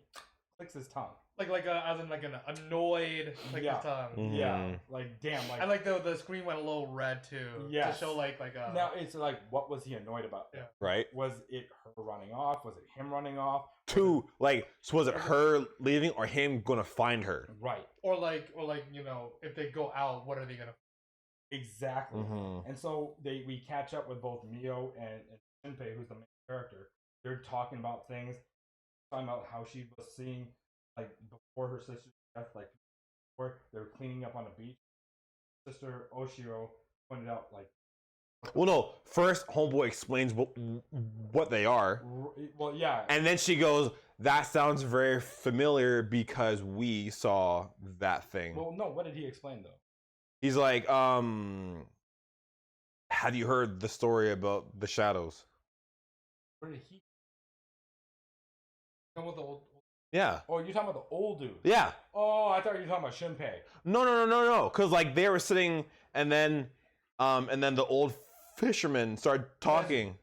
clicks his tongue. Like as in like an annoyed like Yeah. tongue. Mhm. Yeah, like damn, like And like the screen went a little red too. Yes. To show like a. now it's like, what was he annoyed about? Yeah. Right? Was it her running off? Was it him running off? Two, like, so was it her leaving or him gonna find her? Right. Or like if they go out, what are they gonna? Exactly. Mhm. And so we catch up with both Mio and Shinpei, who's the main character. They're talking about things, talking about how she was seeing, like, before her sister's death, like, before they were cleaning up on the beach. Sister Oshiro pointed out, like, Well, no. First, homeboy explains what they are, well, yeah, and then she goes, "That sounds very familiar because we saw that thing." well, no, what did he explain though? He's like, have you heard the story about the shadows? What did he? Come with the old. Yeah. Oh, you're talking about the old dude. Yeah. Oh, I thought you were talking about Shinpei. No. Because like they were sitting, and then the old fisherman started talking,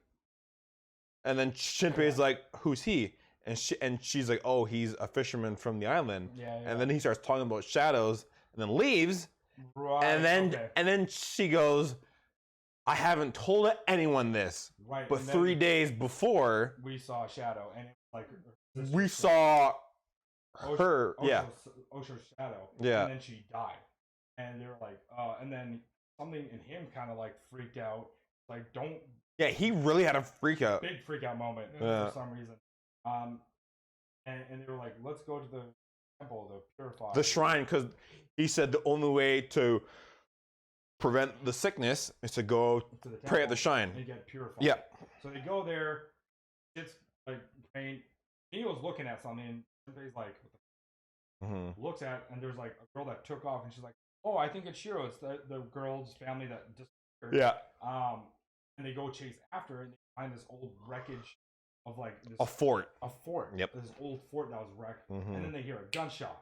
and then Shinpei's like, "Who's he?" And she's like, "Oh, he's a fisherman from the island." Yeah. And then he starts talking about shadows, and then leaves, right, and then she goes, "I haven't told anyone this, right, but and then 3 days before we saw a shadow, and it was like we saw her." Yeah. Osho's shadow. Yeah. And then she died. And they were like, and then something in him kind of like freaked out. Like, don't, Yeah, he really had a freak out. big freak out moment Yeah. for some reason. And they were like, let's go to the temple, the purify. The shrine, because he said the only way to prevent the sickness is to go to the pray at the temple shrine. and get purified. Yeah. So they go there. It's like, praying. He was looking at something, and Shinpei's like, looks at, and there's like a girl that took off, and she's like, "Oh, I think it's Shiro. It's the girl's family that disappeared." Yeah. And they go chase after her, and they find this old wreckage of like this, A fort. a fort. Yep. This old fort that was wrecked, Mhm. and then they hear a gunshot.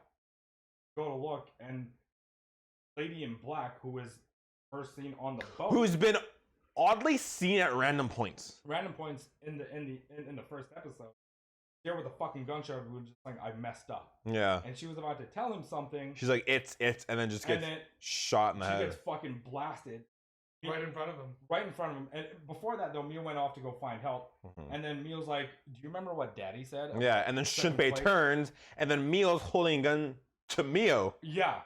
Go to look, and lady in black, who was first seen on the boat, Who's been oddly seen at random points. random points in the first episode. There with a fucking gunshot, we were just like, I messed up, Yeah. and she was about to tell him something. She's like, it's, and then just and gets then shot in the she head. gets fucking blasted. Right in front of him. Right in front of him. And before that, though, Mio went off to go find help. And then Mio's like, do you remember what Daddy said? Yeah, and then Shunpei turns, and then Mio's holding a gun to Mio. Yeah.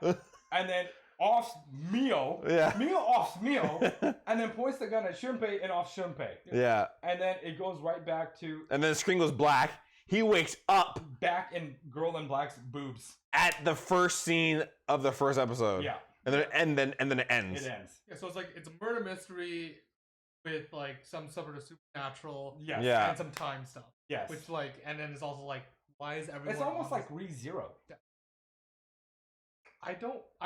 And then offs Mio. Yeah. Mio offs Mio. And then points the gun at Shunpei and offs Shunpei. Yeah. And then it goes right back to... And then the screen goes black. He wakes up back in Girl in Black's boobs. At the first scene of the first episode. Yeah. And then it ends. It ends. Yeah, so it's like it's a murder mystery with like some sort of supernatural Yeah. and some time stuff. Yes. Which like and then it's also like why is everyone It's almost on like ReZero. I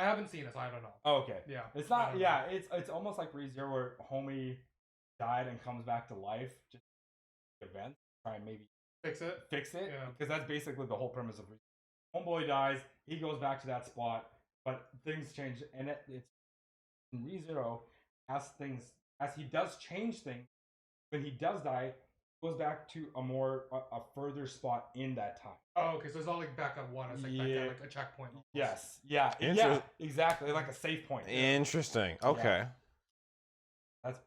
haven't seen it, so I don't know. Oh, okay. Yeah. It's not it's almost like ReZero where homie died and comes back to life. Just event. Try and maybe Fix it. Yeah. Because that's basically the whole premise of ReZero. Homeboy dies, he goes back to that spot, but things change and it's in ReZero as he does change things, when he does die, he goes back to a further spot in that time. Oh, okay, so it's not like back at one, it's like back at like a checkpoint. Almost. Yes. Yeah. Yeah. Exactly. Like a safe point. Interesting. Okay. That's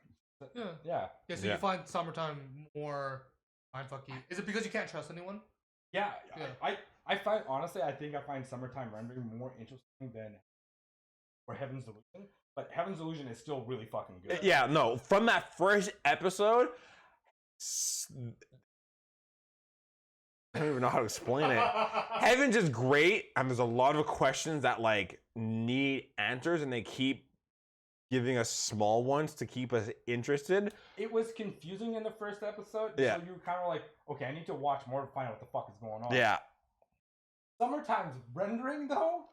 Yeah. Yeah. Yeah, so you find summertime more mindfucky. Is it because you can't trust anyone? Yeah. I find honestly I think I find summertime rendering more interesting than Heaven's Delusion. But Heaven's Delusion is still really fucking good. Yeah, no. From that first episode, I don't even know how to explain it. Heaven's is great, and there's a lot of questions that like need answers, and they keep giving us small ones to keep us interested. It was confusing in the first episode, Yeah. so you were kind of like, okay, I need to watch more to find out what the fuck is going on. Yeah. Summertime's rendering though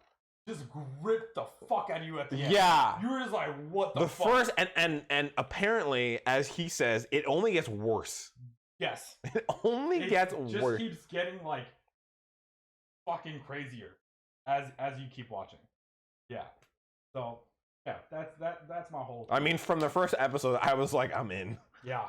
just gripped the fuck out of you at the end. Yeah. You were just like, what the fuck? First and apparently, as he says, it only gets worse. Yes. It only gets just worse. keeps getting like fucking crazier as you keep watching. Yeah. So yeah, that's my whole I mean, from the first episode, I was like, I'm in. Yeah.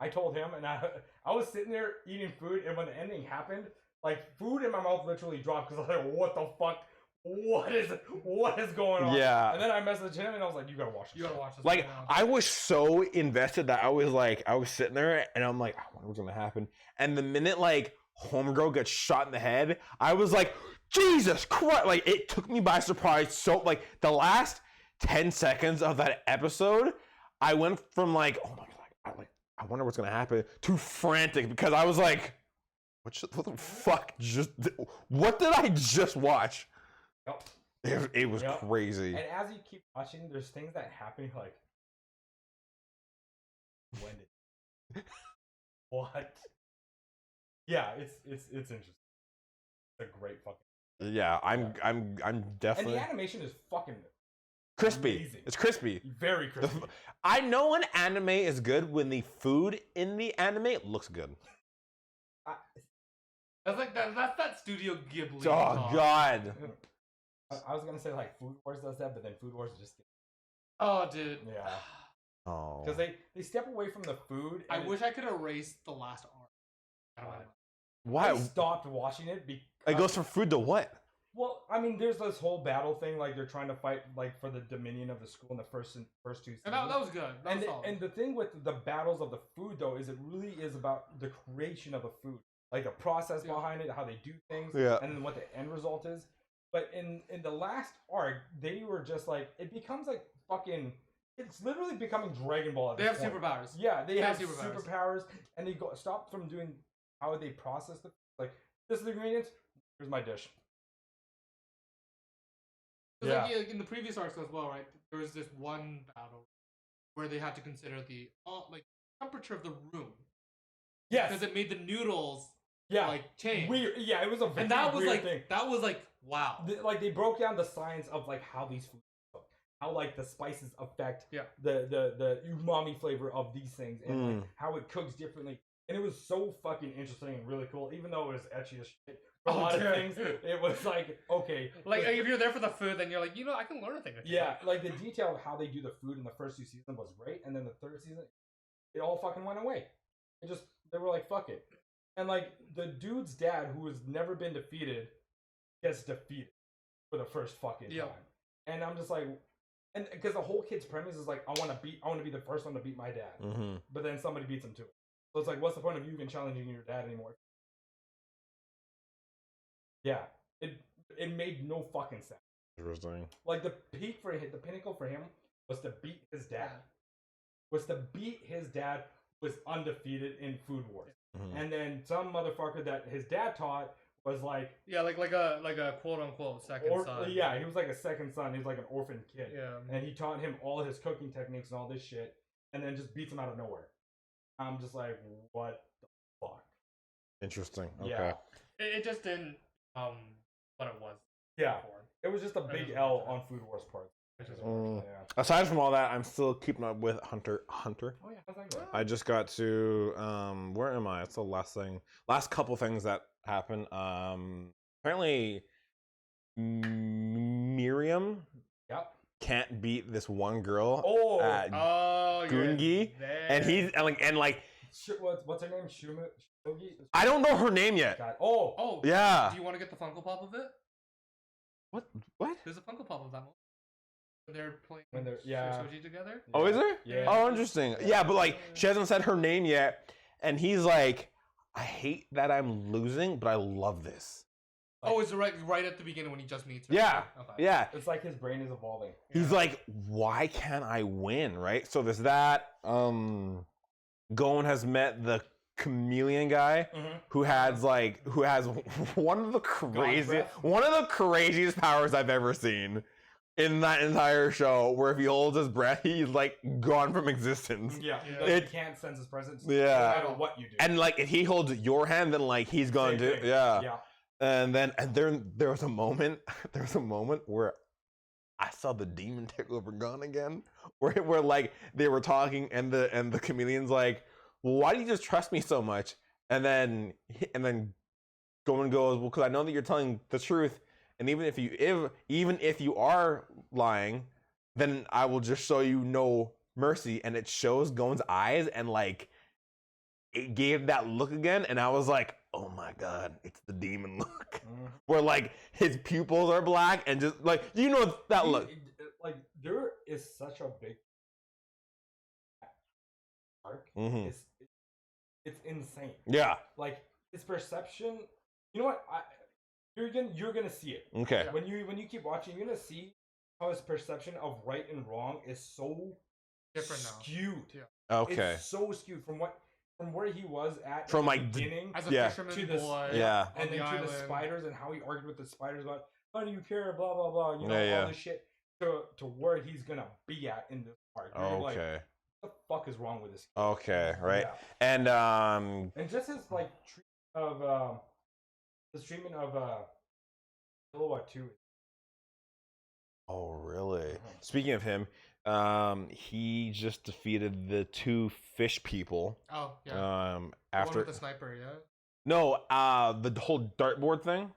I told him, and I was sitting there eating food, and when the ending happened, like food in my mouth literally dropped because I was like, what the fuck? What is going on? Yeah. And then I messaged him and I was like, you gotta watch this. You gotta watch this. Like, right now. I was so invested that I was sitting there and I'm like, I wonder what's gonna happen. And the minute like homegirl gets shot in the head, I was like, Jesus Christ! Like, it took me by surprise. So like the last 10 seconds of that episode, I went from like, oh my god, I wonder what's gonna happen, to frantic because I was like, what the fuck what did I just watch? Yep. It was crazy. And as you keep watching, there's things that happen like, when did what? Yeah, it's interesting. It's a great fucking. Yeah, I'm definitely. And the animation is fucking crispy. amazing. It's crispy. Very crispy. I know an anime is good when the food in the anime looks good. That's like that's that Studio Ghibli. Oh talk. God. I was gonna say like Food Wars does that, but then Food Wars just Oh, dude. yeah, Oh. because they step away from the food. I and wish I could erase the last arc. I don't know. Why? I stopped watching it because It goes from food to what? well, I mean, there's this whole battle thing, like they're trying to fight like for the dominion of the school in the first two seasons. And that was good. That was solid. And the thing with the battles of the food though is it really is about the creation of the food, like the process behind it, how they do things, Yeah. and then what the end result is. But in the last arc, they were just like it becomes like fucking. It's literally becoming Dragon Ball. At They this have point. superpowers. Yeah, they have superpowers. superpowers, and they stop from doing how they process the like. This is the ingredients. Here's my dish. 'Cause, Yeah. like, in the previous arcs as well, right? There was this one battle where they had to consider the like temperature of the room Yes. because it made the noodles Yeah. like change. Weird. Yeah, it was a very And that was weird like thing. wow. Like they broke down the science of like how these foods cook, how like the spices affect Yeah. the umami flavor of these things, and like, Mm. how it cooks differently. And it was so fucking interesting and really cool, even though it was etchy as shit. For a lot of things, it was like okay, Like if you're there for the food, then you're like, I can learn a thing or two. yeah, like the detail of how they do the food in the first two seasons was great, and then the third season, it all fucking went away. They were like fuck it, and like the dude's dad who has never been defeated gets defeated for the first fucking Yep. time, and I'm just like, And because the whole kid's premise is like, I want to be the first one to beat my dad, Mm-hmm. but then somebody beats him too. So it's like, what's the point of you even challenging your dad anymore? Yeah, it made no fucking sense. Interesting. Like the pinnacle for him was to beat his dad. Was undefeated in Food Wars, Mhm. and then some motherfucker that his dad taught was like, like a quote unquote second son. yeah, he was like a second son. He was like an orphan kid, Yeah. and he taught him all his cooking techniques and all this shit, and then just beats him out of nowhere. I'm just like, what the fuck? Interesting. Okay. Yeah, It just didn't what it was. yeah. Before, It was just a big is L what on Food Wars part. which is Mm. Yeah. Aside from all that, I'm still keeping up with Hunter. Oh yeah, how's that going? I just got to where am I? It's the last couple things that happened. Apparently Miriam Yep. can't beat this one girl Oh, at Gungi, and he's and like what's her name? Shogi? I don't know her name yet. God. Oh, Yeah. Do you want to get the Funko Pop of it? What? There's a Funko Pop of that moment. When they're playing yeah. Shoji together. Oh, is there? Yeah. Oh, interesting. Yeah, but like she hasn't said her name yet, and he's like, I hate that I'm losing, but I love this. Oh, it's right at the beginning when he just meets her. Yeah. Okay. Yeah. It's like his brain is evolving. He's like, why can't I win? Right? So there's that. Gon has met the chameleon guy who has one of the craziest powers I've ever seen in that entire show, where if he holds his breath, he's like gone from existence. Yeah. Yeah. You can't sense his presence. Yeah. No matter what you do. And like if he holds your hand, then like he's gone Same too. thing. Yeah. Yeah. And there was a moment where I saw the demon take over Gon again, where like they were talking and the chameleon's like, well, why do you just trust me so much? And then Gon goes, well, because I know that you're telling the truth, and even if you are lying, then I will just show you no mercy. And it shows Gon's eyes, and like it gave that look again, and I was like, oh my god, it's the demon look. Where like his pupils are black and just like that look. Like there is such a big arc. Mhm. It's insane. Yeah. Like his perception. You know what? You're gonna see it Okay. when you keep watching. You're gonna see how his perception of right and wrong is so Different now. skewed. Yeah. Okay. It's so skewed from where he was at From, in like, the beginning. As a Yeah. fisherman To the- boy. Yeah. And on then the to the island. spiders and how he argued with the spiders about why do you care, blah blah blah, you know, Yeah, yeah. all this shit to where he's gonna be at in this part. You're like, Okay. what the fuck is wrong with this kid? Okay. Right. Yeah. And And just his like treatment of Killua too. oh really? Speaking of him, he just defeated the two fish people. Oh yeah. Uh, The one After with the sniper, yeah. no, the whole dartboard thing.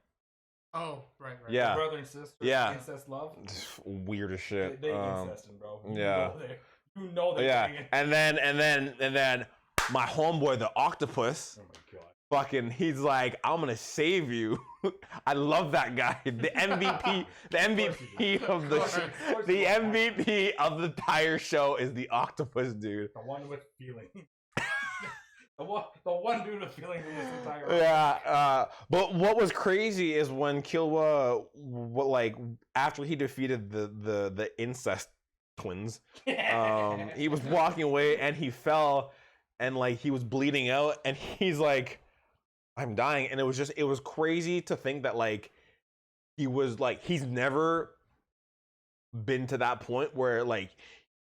Oh right. Yeah. Brother and sister, Yeah. incest love. Weird as shit. They incesting, bro. yeah. You know they're Yeah, getting it. and then my homeboy, the octopus, Oh my god. fucking, he's like, I'm gonna save you. I love that guy. The MVP, the MVP of the course. the MVP of the entire show is the octopus dude. The one with feeling. the one dude with feeling in this entire. Yeah, but what was crazy is when Killua, after he defeated the incest twins, he was walking away and he fell, and like he was bleeding out, and he's like, I'm dying. And it was crazy to think that like he was like, he's never been to that point where like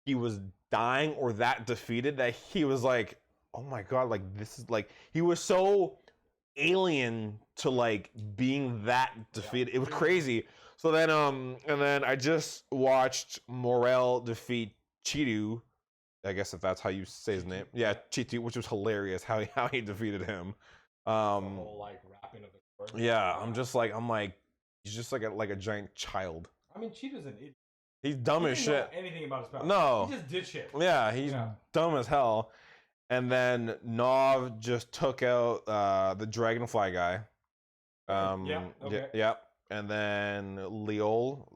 he was dying or that defeated, that he was like, oh my god, like this is like, he was so alien to like being that defeated. It was crazy. So then and then I just watched Morel defeat Chidu, I guess if that's how you say his name. Yeah, Chidu, which was hilarious how he defeated him. The whole like rapping of the chorus. Yeah, I'm like he's just like a giant child. I mean, Cheetah's an idiot. He's dumb He as didn't know shit. anything about his power. No. He just did shit. Yeah, he's Yeah. dumb as hell. And then Nov just took out the dragonfly guy. Yeah, okay. Yep. And then Leol.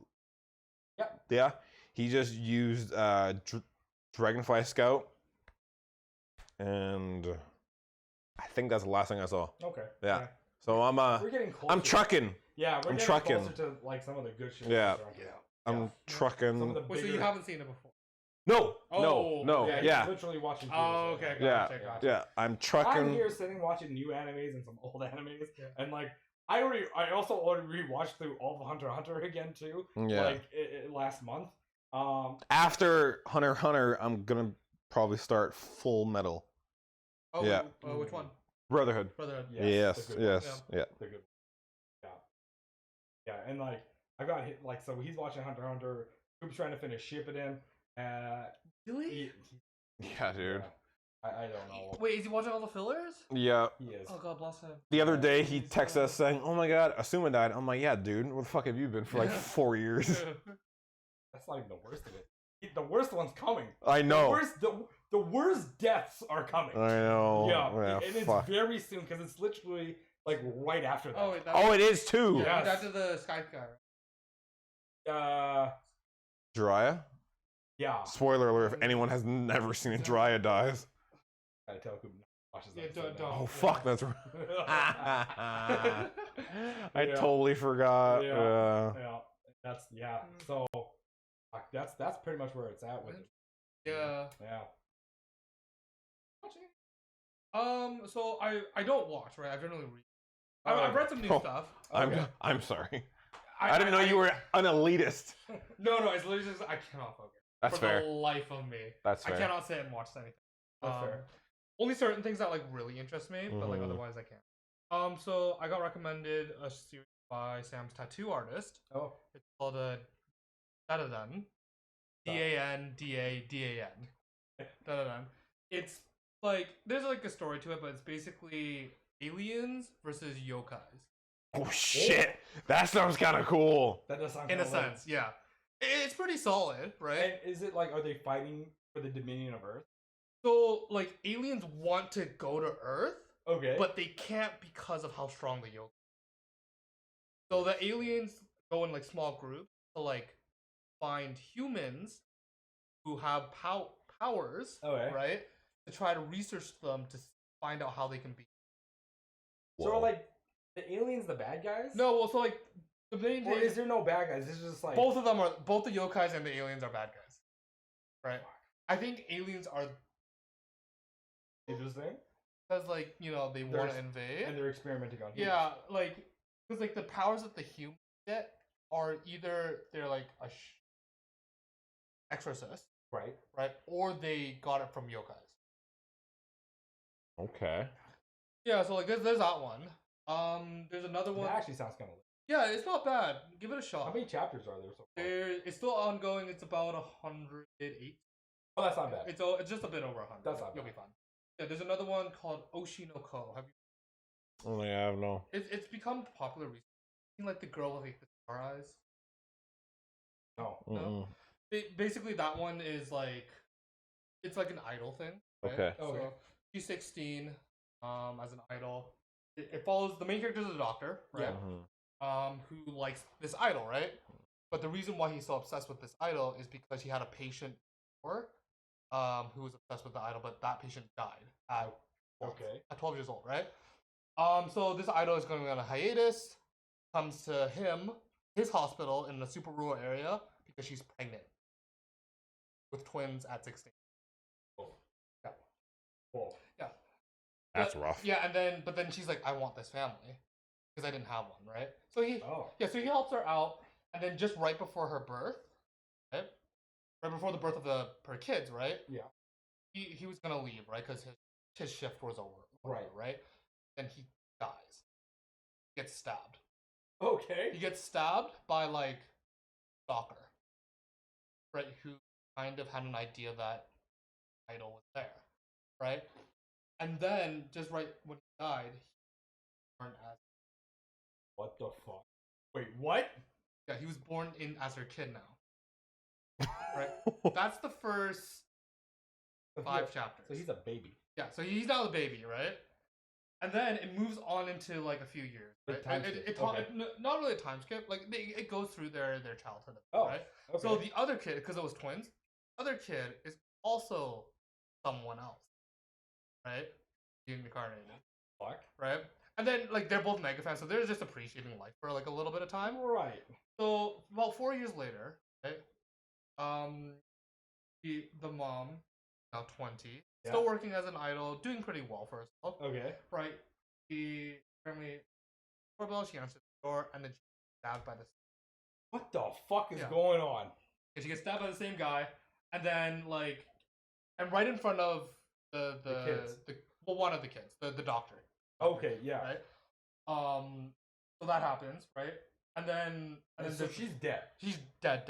Yep. Yeah. He just used Dragonfly Scout, and I think that's the last thing I saw. Okay. Yeah. So We're getting closer. I'm trucking. Yeah, we're I'm getting trucking. closer to like some of the good shit. Yeah. Yeah. I'm trucking. Some of the Wait, so you bigger- haven't seen it before? No, Oh, no, Yeah, yeah, he's literally watching. Oh, videos right okay, now. gotcha, yeah, gotcha. yeah. I'm I'm trucking. here sitting watching new animes and some old animes, Yeah. and like I also already rewatched through all of Hunter x Hunter again too. Yeah. Like last month. After Hunter x Hunter, I'm gonna probably start Full Metal Oh, Yeah. Which one? Brotherhood. Brotherhood. Yes, Yes, the good yes, yeah. The good. Yeah, and like I got hit like so he's watching Hunter x Hunter. Coop's trying to finish shipping. Really? Yeah, dude. I don't know. Wait, is he watching all the fillers? Yeah. He is. Oh God bless him. The other day he He's, texted us saying, "Oh my God, Asuma died." I'm like, "Yeah, dude. Where the fuck have you been for like 4 years?" That's not even the worst of it. The worst one's coming. I know. The worst deaths are coming. I know. Yeah, and it's fuck. very soon because it's literally like right after that. Oh, wait, that Oh, it is too. Yeah. That's the Sky guy. Right? Jiraiya? Yeah. Spoiler alert, if anyone has never seen it, Jiraiya dies. I tell Coop watches that. Yeah, don't. Oh, Yeah. fuck, that's right. I Yeah. totally forgot. Yeah. Yeah. So that's pretty much where it's at with it. Yeah. Yeah. So I don't watch, right? I generally read. Oh, I've read some new Oh. stuff. Okay. I'm sorry. I didn't know you were an elitist. No, it's literally just I cannot focus. That's For fair. the life of me. That's I fair. cannot sit and watch anything. That's fair. Only certain things that like really interest me, but like Mhm. otherwise I can't. So I got recommended a series by Sam's tattoo artist. Oh. It's called Dadadan. DANDADAN. Dadadan. It's like there's like a story to it, but it's basically aliens versus yokais. Oh shit! That sounds kind of cool. That does sound In a kinda lit. sense, yeah. It's pretty solid, right? And is it like are they fighting for the dominion of Earth? So like aliens want to go to Earth, Okay. but they can't because of how strong the yoga. So the aliens go in like small groups to like find humans who have powers, Okay. right? To try to research them to find out how they can be. So are like the aliens the bad guys? No, well, so like the main Or thing is there no bad guys? It's just like both of them are both the yokais and the aliens are bad guys, right? I think aliens are interesting. because like you know they want to invade. And they're experimenting on humans. Yeah, like because like the powers that the humans get are either they're like a exorcist, Right. right, or they got it from yokais. Okay. Yeah, so like there's that one. There's another one. That actually sounds kind of lit. Yeah, it's not bad. Give it a shot. How many chapters are there so far? It's still ongoing. It's about 108. Oh, that's not bad. It's just a bit over 100. That's not You'll bad. be fine. Yeah, there's another one called Oshinoko. Have you? Oh yeah, I don't know. It's become popular recently. Like the girl with like the star eyes. No. Mm-mm. Basically, that one is like, it's like an idol thing. Right? Okay. Okay. So she's 16, as an idol. It follows the main character is a doctor, right? Mhm. Who likes this idol, right? But the reason why he's so obsessed with this idol is because he had a patient before, who was obsessed with the idol, but that patient died at 12, Okay. at 12 years old, right? So this idol is going on a hiatus. Comes to his hospital in a super rural area because she's pregnant with twins at 16. Cool. Yeah. Cool. Yeah. That's But- rough. Yeah, but then she's like, I want this family because I didn't have one, right? So Oh. so he helps her out, and then just right before her birth, right? Right before the birth of her kids, right? Yeah. He was gonna leave, right? Because his shift was over, Right. Right. Then he dies. Gets stabbed. He Okay. gets stabbed by like stalker, right? Who kind of had an idea that idol was there, right? And then just right when he died, he was born as What the fuck? Wait, what? he was born in as her kid now. Right? That's the first So 5 chapters. So he's a baby. Yeah, so he's now the baby, right? And then it moves on into like a few years. Big Right? time It, skip, it, okay. not really a time skip. Like it goes through their childhood. Oh, Right. okay. So the other kid, because it was twins, other kid is also someone else. Right. Being reincarnated. Fuck. Right. And then like they're both mega fans, so they're just appreciating life for like a little bit of time. Right. So about 4 years later, right? The mom, now 20, still working as an idol, doing pretty well for herself. Okay. Right. She apparently doorbell, she answers the door, and then she's stabbed by the. What the fuck is Yeah. going on? And she gets stabbed by the same guy, and then like, and right in front of the kids. one of the kids, the doctor. Okay, yeah. Right. So that happens, right? And then So she's dead. she's dead,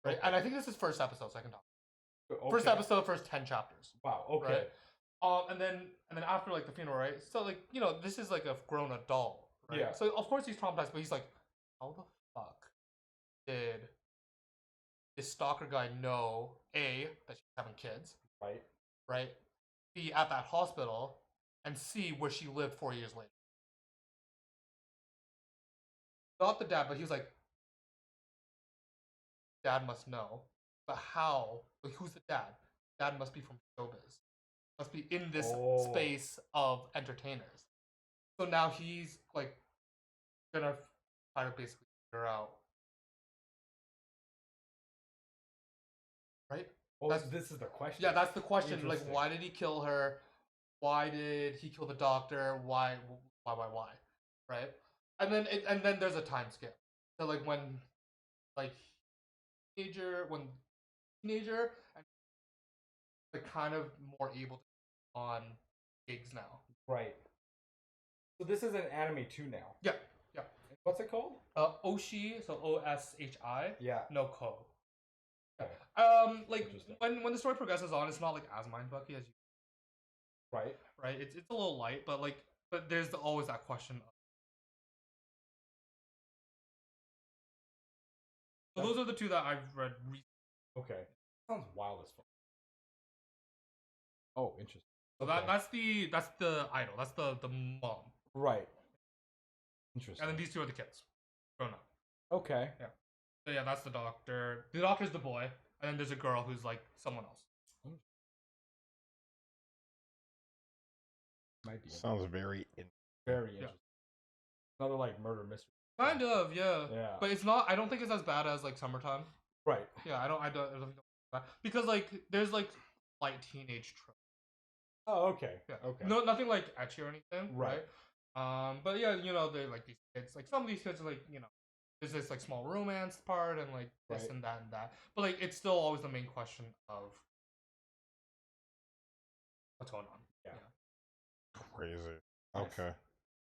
right? Okay. And I think this is first episode, second talk. Okay. First episode, first 10 chapters. Wow. Okay. Right? And then after like the funeral, right? So like this is like a grown adult, right? Yeah. So of course he's traumatized, but he's like, how the fuck did this stalker guy know A, that she's having kids, Right. right? B, at that hospital, and C, where she lived 4 years later. Not the dad, but he was like, dad must know. But how? Like, who's the dad? Dad must be from showbiz. Must be in this space of entertainers. So now he's like gonna try to basically figure out, right? Oh, this is the question. Yeah, that's the question. Like, Interesting. why did he kill her? Why did he kill the doctor? Why? Right? And then there's a time skip. So like when teenager and like kind of more able to on gigs now. Right. So this is an anime too now. Yeah. What's it called? Oshi, so OSHI. Yeah. No Ko. Okay. Like Interesting. when the story progresses on, it's not like as mind-fucky as you. Right. Right. It's a little light, but there's always that question. So those are the two that I've read recently. Okay. Sounds wild as fuck. Oh, interesting. So Okay. that's the idol. That's the mom. Right. Interesting. And then these two are the kids. Grown up. Okay. Yeah. So yeah, that's the doctor. The doctor's the boy, and then there's a girl who's like someone else. Might be Sounds very. very interesting. Another like murder mystery. Kind of, yeah. Yeah. But it's not. I don't think it's as bad as like Summertime. Right. Yeah, I don't think it's bad. Because like there's like light teenage tropes. Oh, okay. Yeah. Okay. No, nothing like etchy or anything. Right. But yeah, they like these kids. Like some of these kids are like there's this like small romance part and like this Right. and that and that. But like it's still always the main question of what's going on. Yeah. Crazy. Nice. Okay.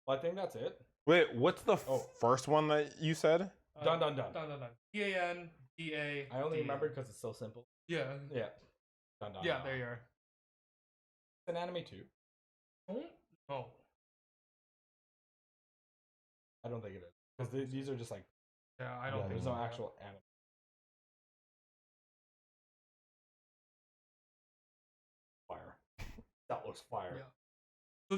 Well, I think that's it. Wait, what's the Oh. first one that you said? Dun. Dun. DANDA. I only remembered because it's so simple. Yeah. Yeah. Dun. Yeah, there you are. It's an anime too. Oh. I don't think it is because these are just like Yeah, I don't think there's so. no actual anime. Fire. That looks fire. Yeah.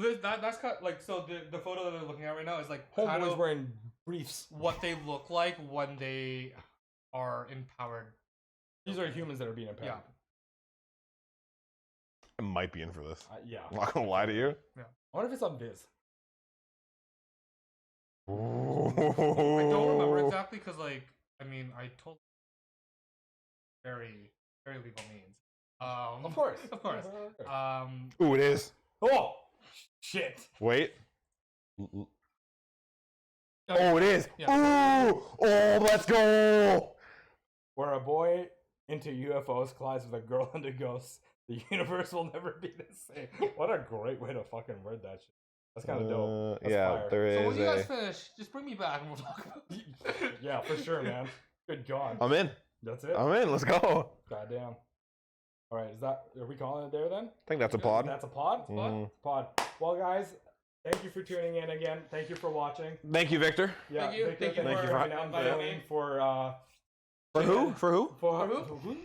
So that's kind of, like so the photo that they're looking at right now is like kind Homeboy's of wearing briefs. what they look like when they are empowered. These are humans that are being empowered. Yeah. I might be in for this. Yeah. I'm not gonna lie to you. I wonder if it's on Viz. I don't remember exactly because I told very very legal means. Of course. Of course. Ooh, it is. Oh shit. Wait. Oh, it is. Yeah. Ooh. Oh, let's go. Where a boy into UFOs collides with a girl into ghosts, the universe will never be the same. What a great way to fucking word that shit. That's kind of dope. That's Yeah, fire. there is. So when you guys finish, just bring me back and we'll talk about it. Yeah, for sure, man. Good God. I'm in. That's it. I'm in. Let's go. Goddamn. All right, are we calling it there then? I think that's a pod. That's a pod? Mhm. Pod. Well, guys, thank you for tuning in again. Thank you for watching. Thank you, Victor. Yeah, Thank you. Victor, Thank you thank you for for coming out and inviting filling me. for For who? For who? for For who? who?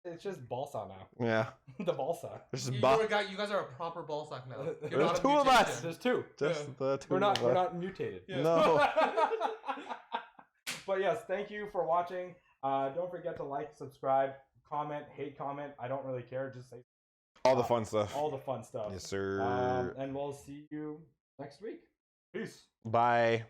It's just balsa now. Yeah. The balsa. There's You, ba- you guys are a proper ball sack now. You're There's not a two of us. mutation. There's two. Just the two. We're not of us. mutated. Yeah. No. But yes, thank you for watching. Don't forget to like, subscribe, comment, hate comment. I don't really care. Just say All the fun stuff. all the fun stuff. Yes, sir. And we'll see you next week. Peace. Bye.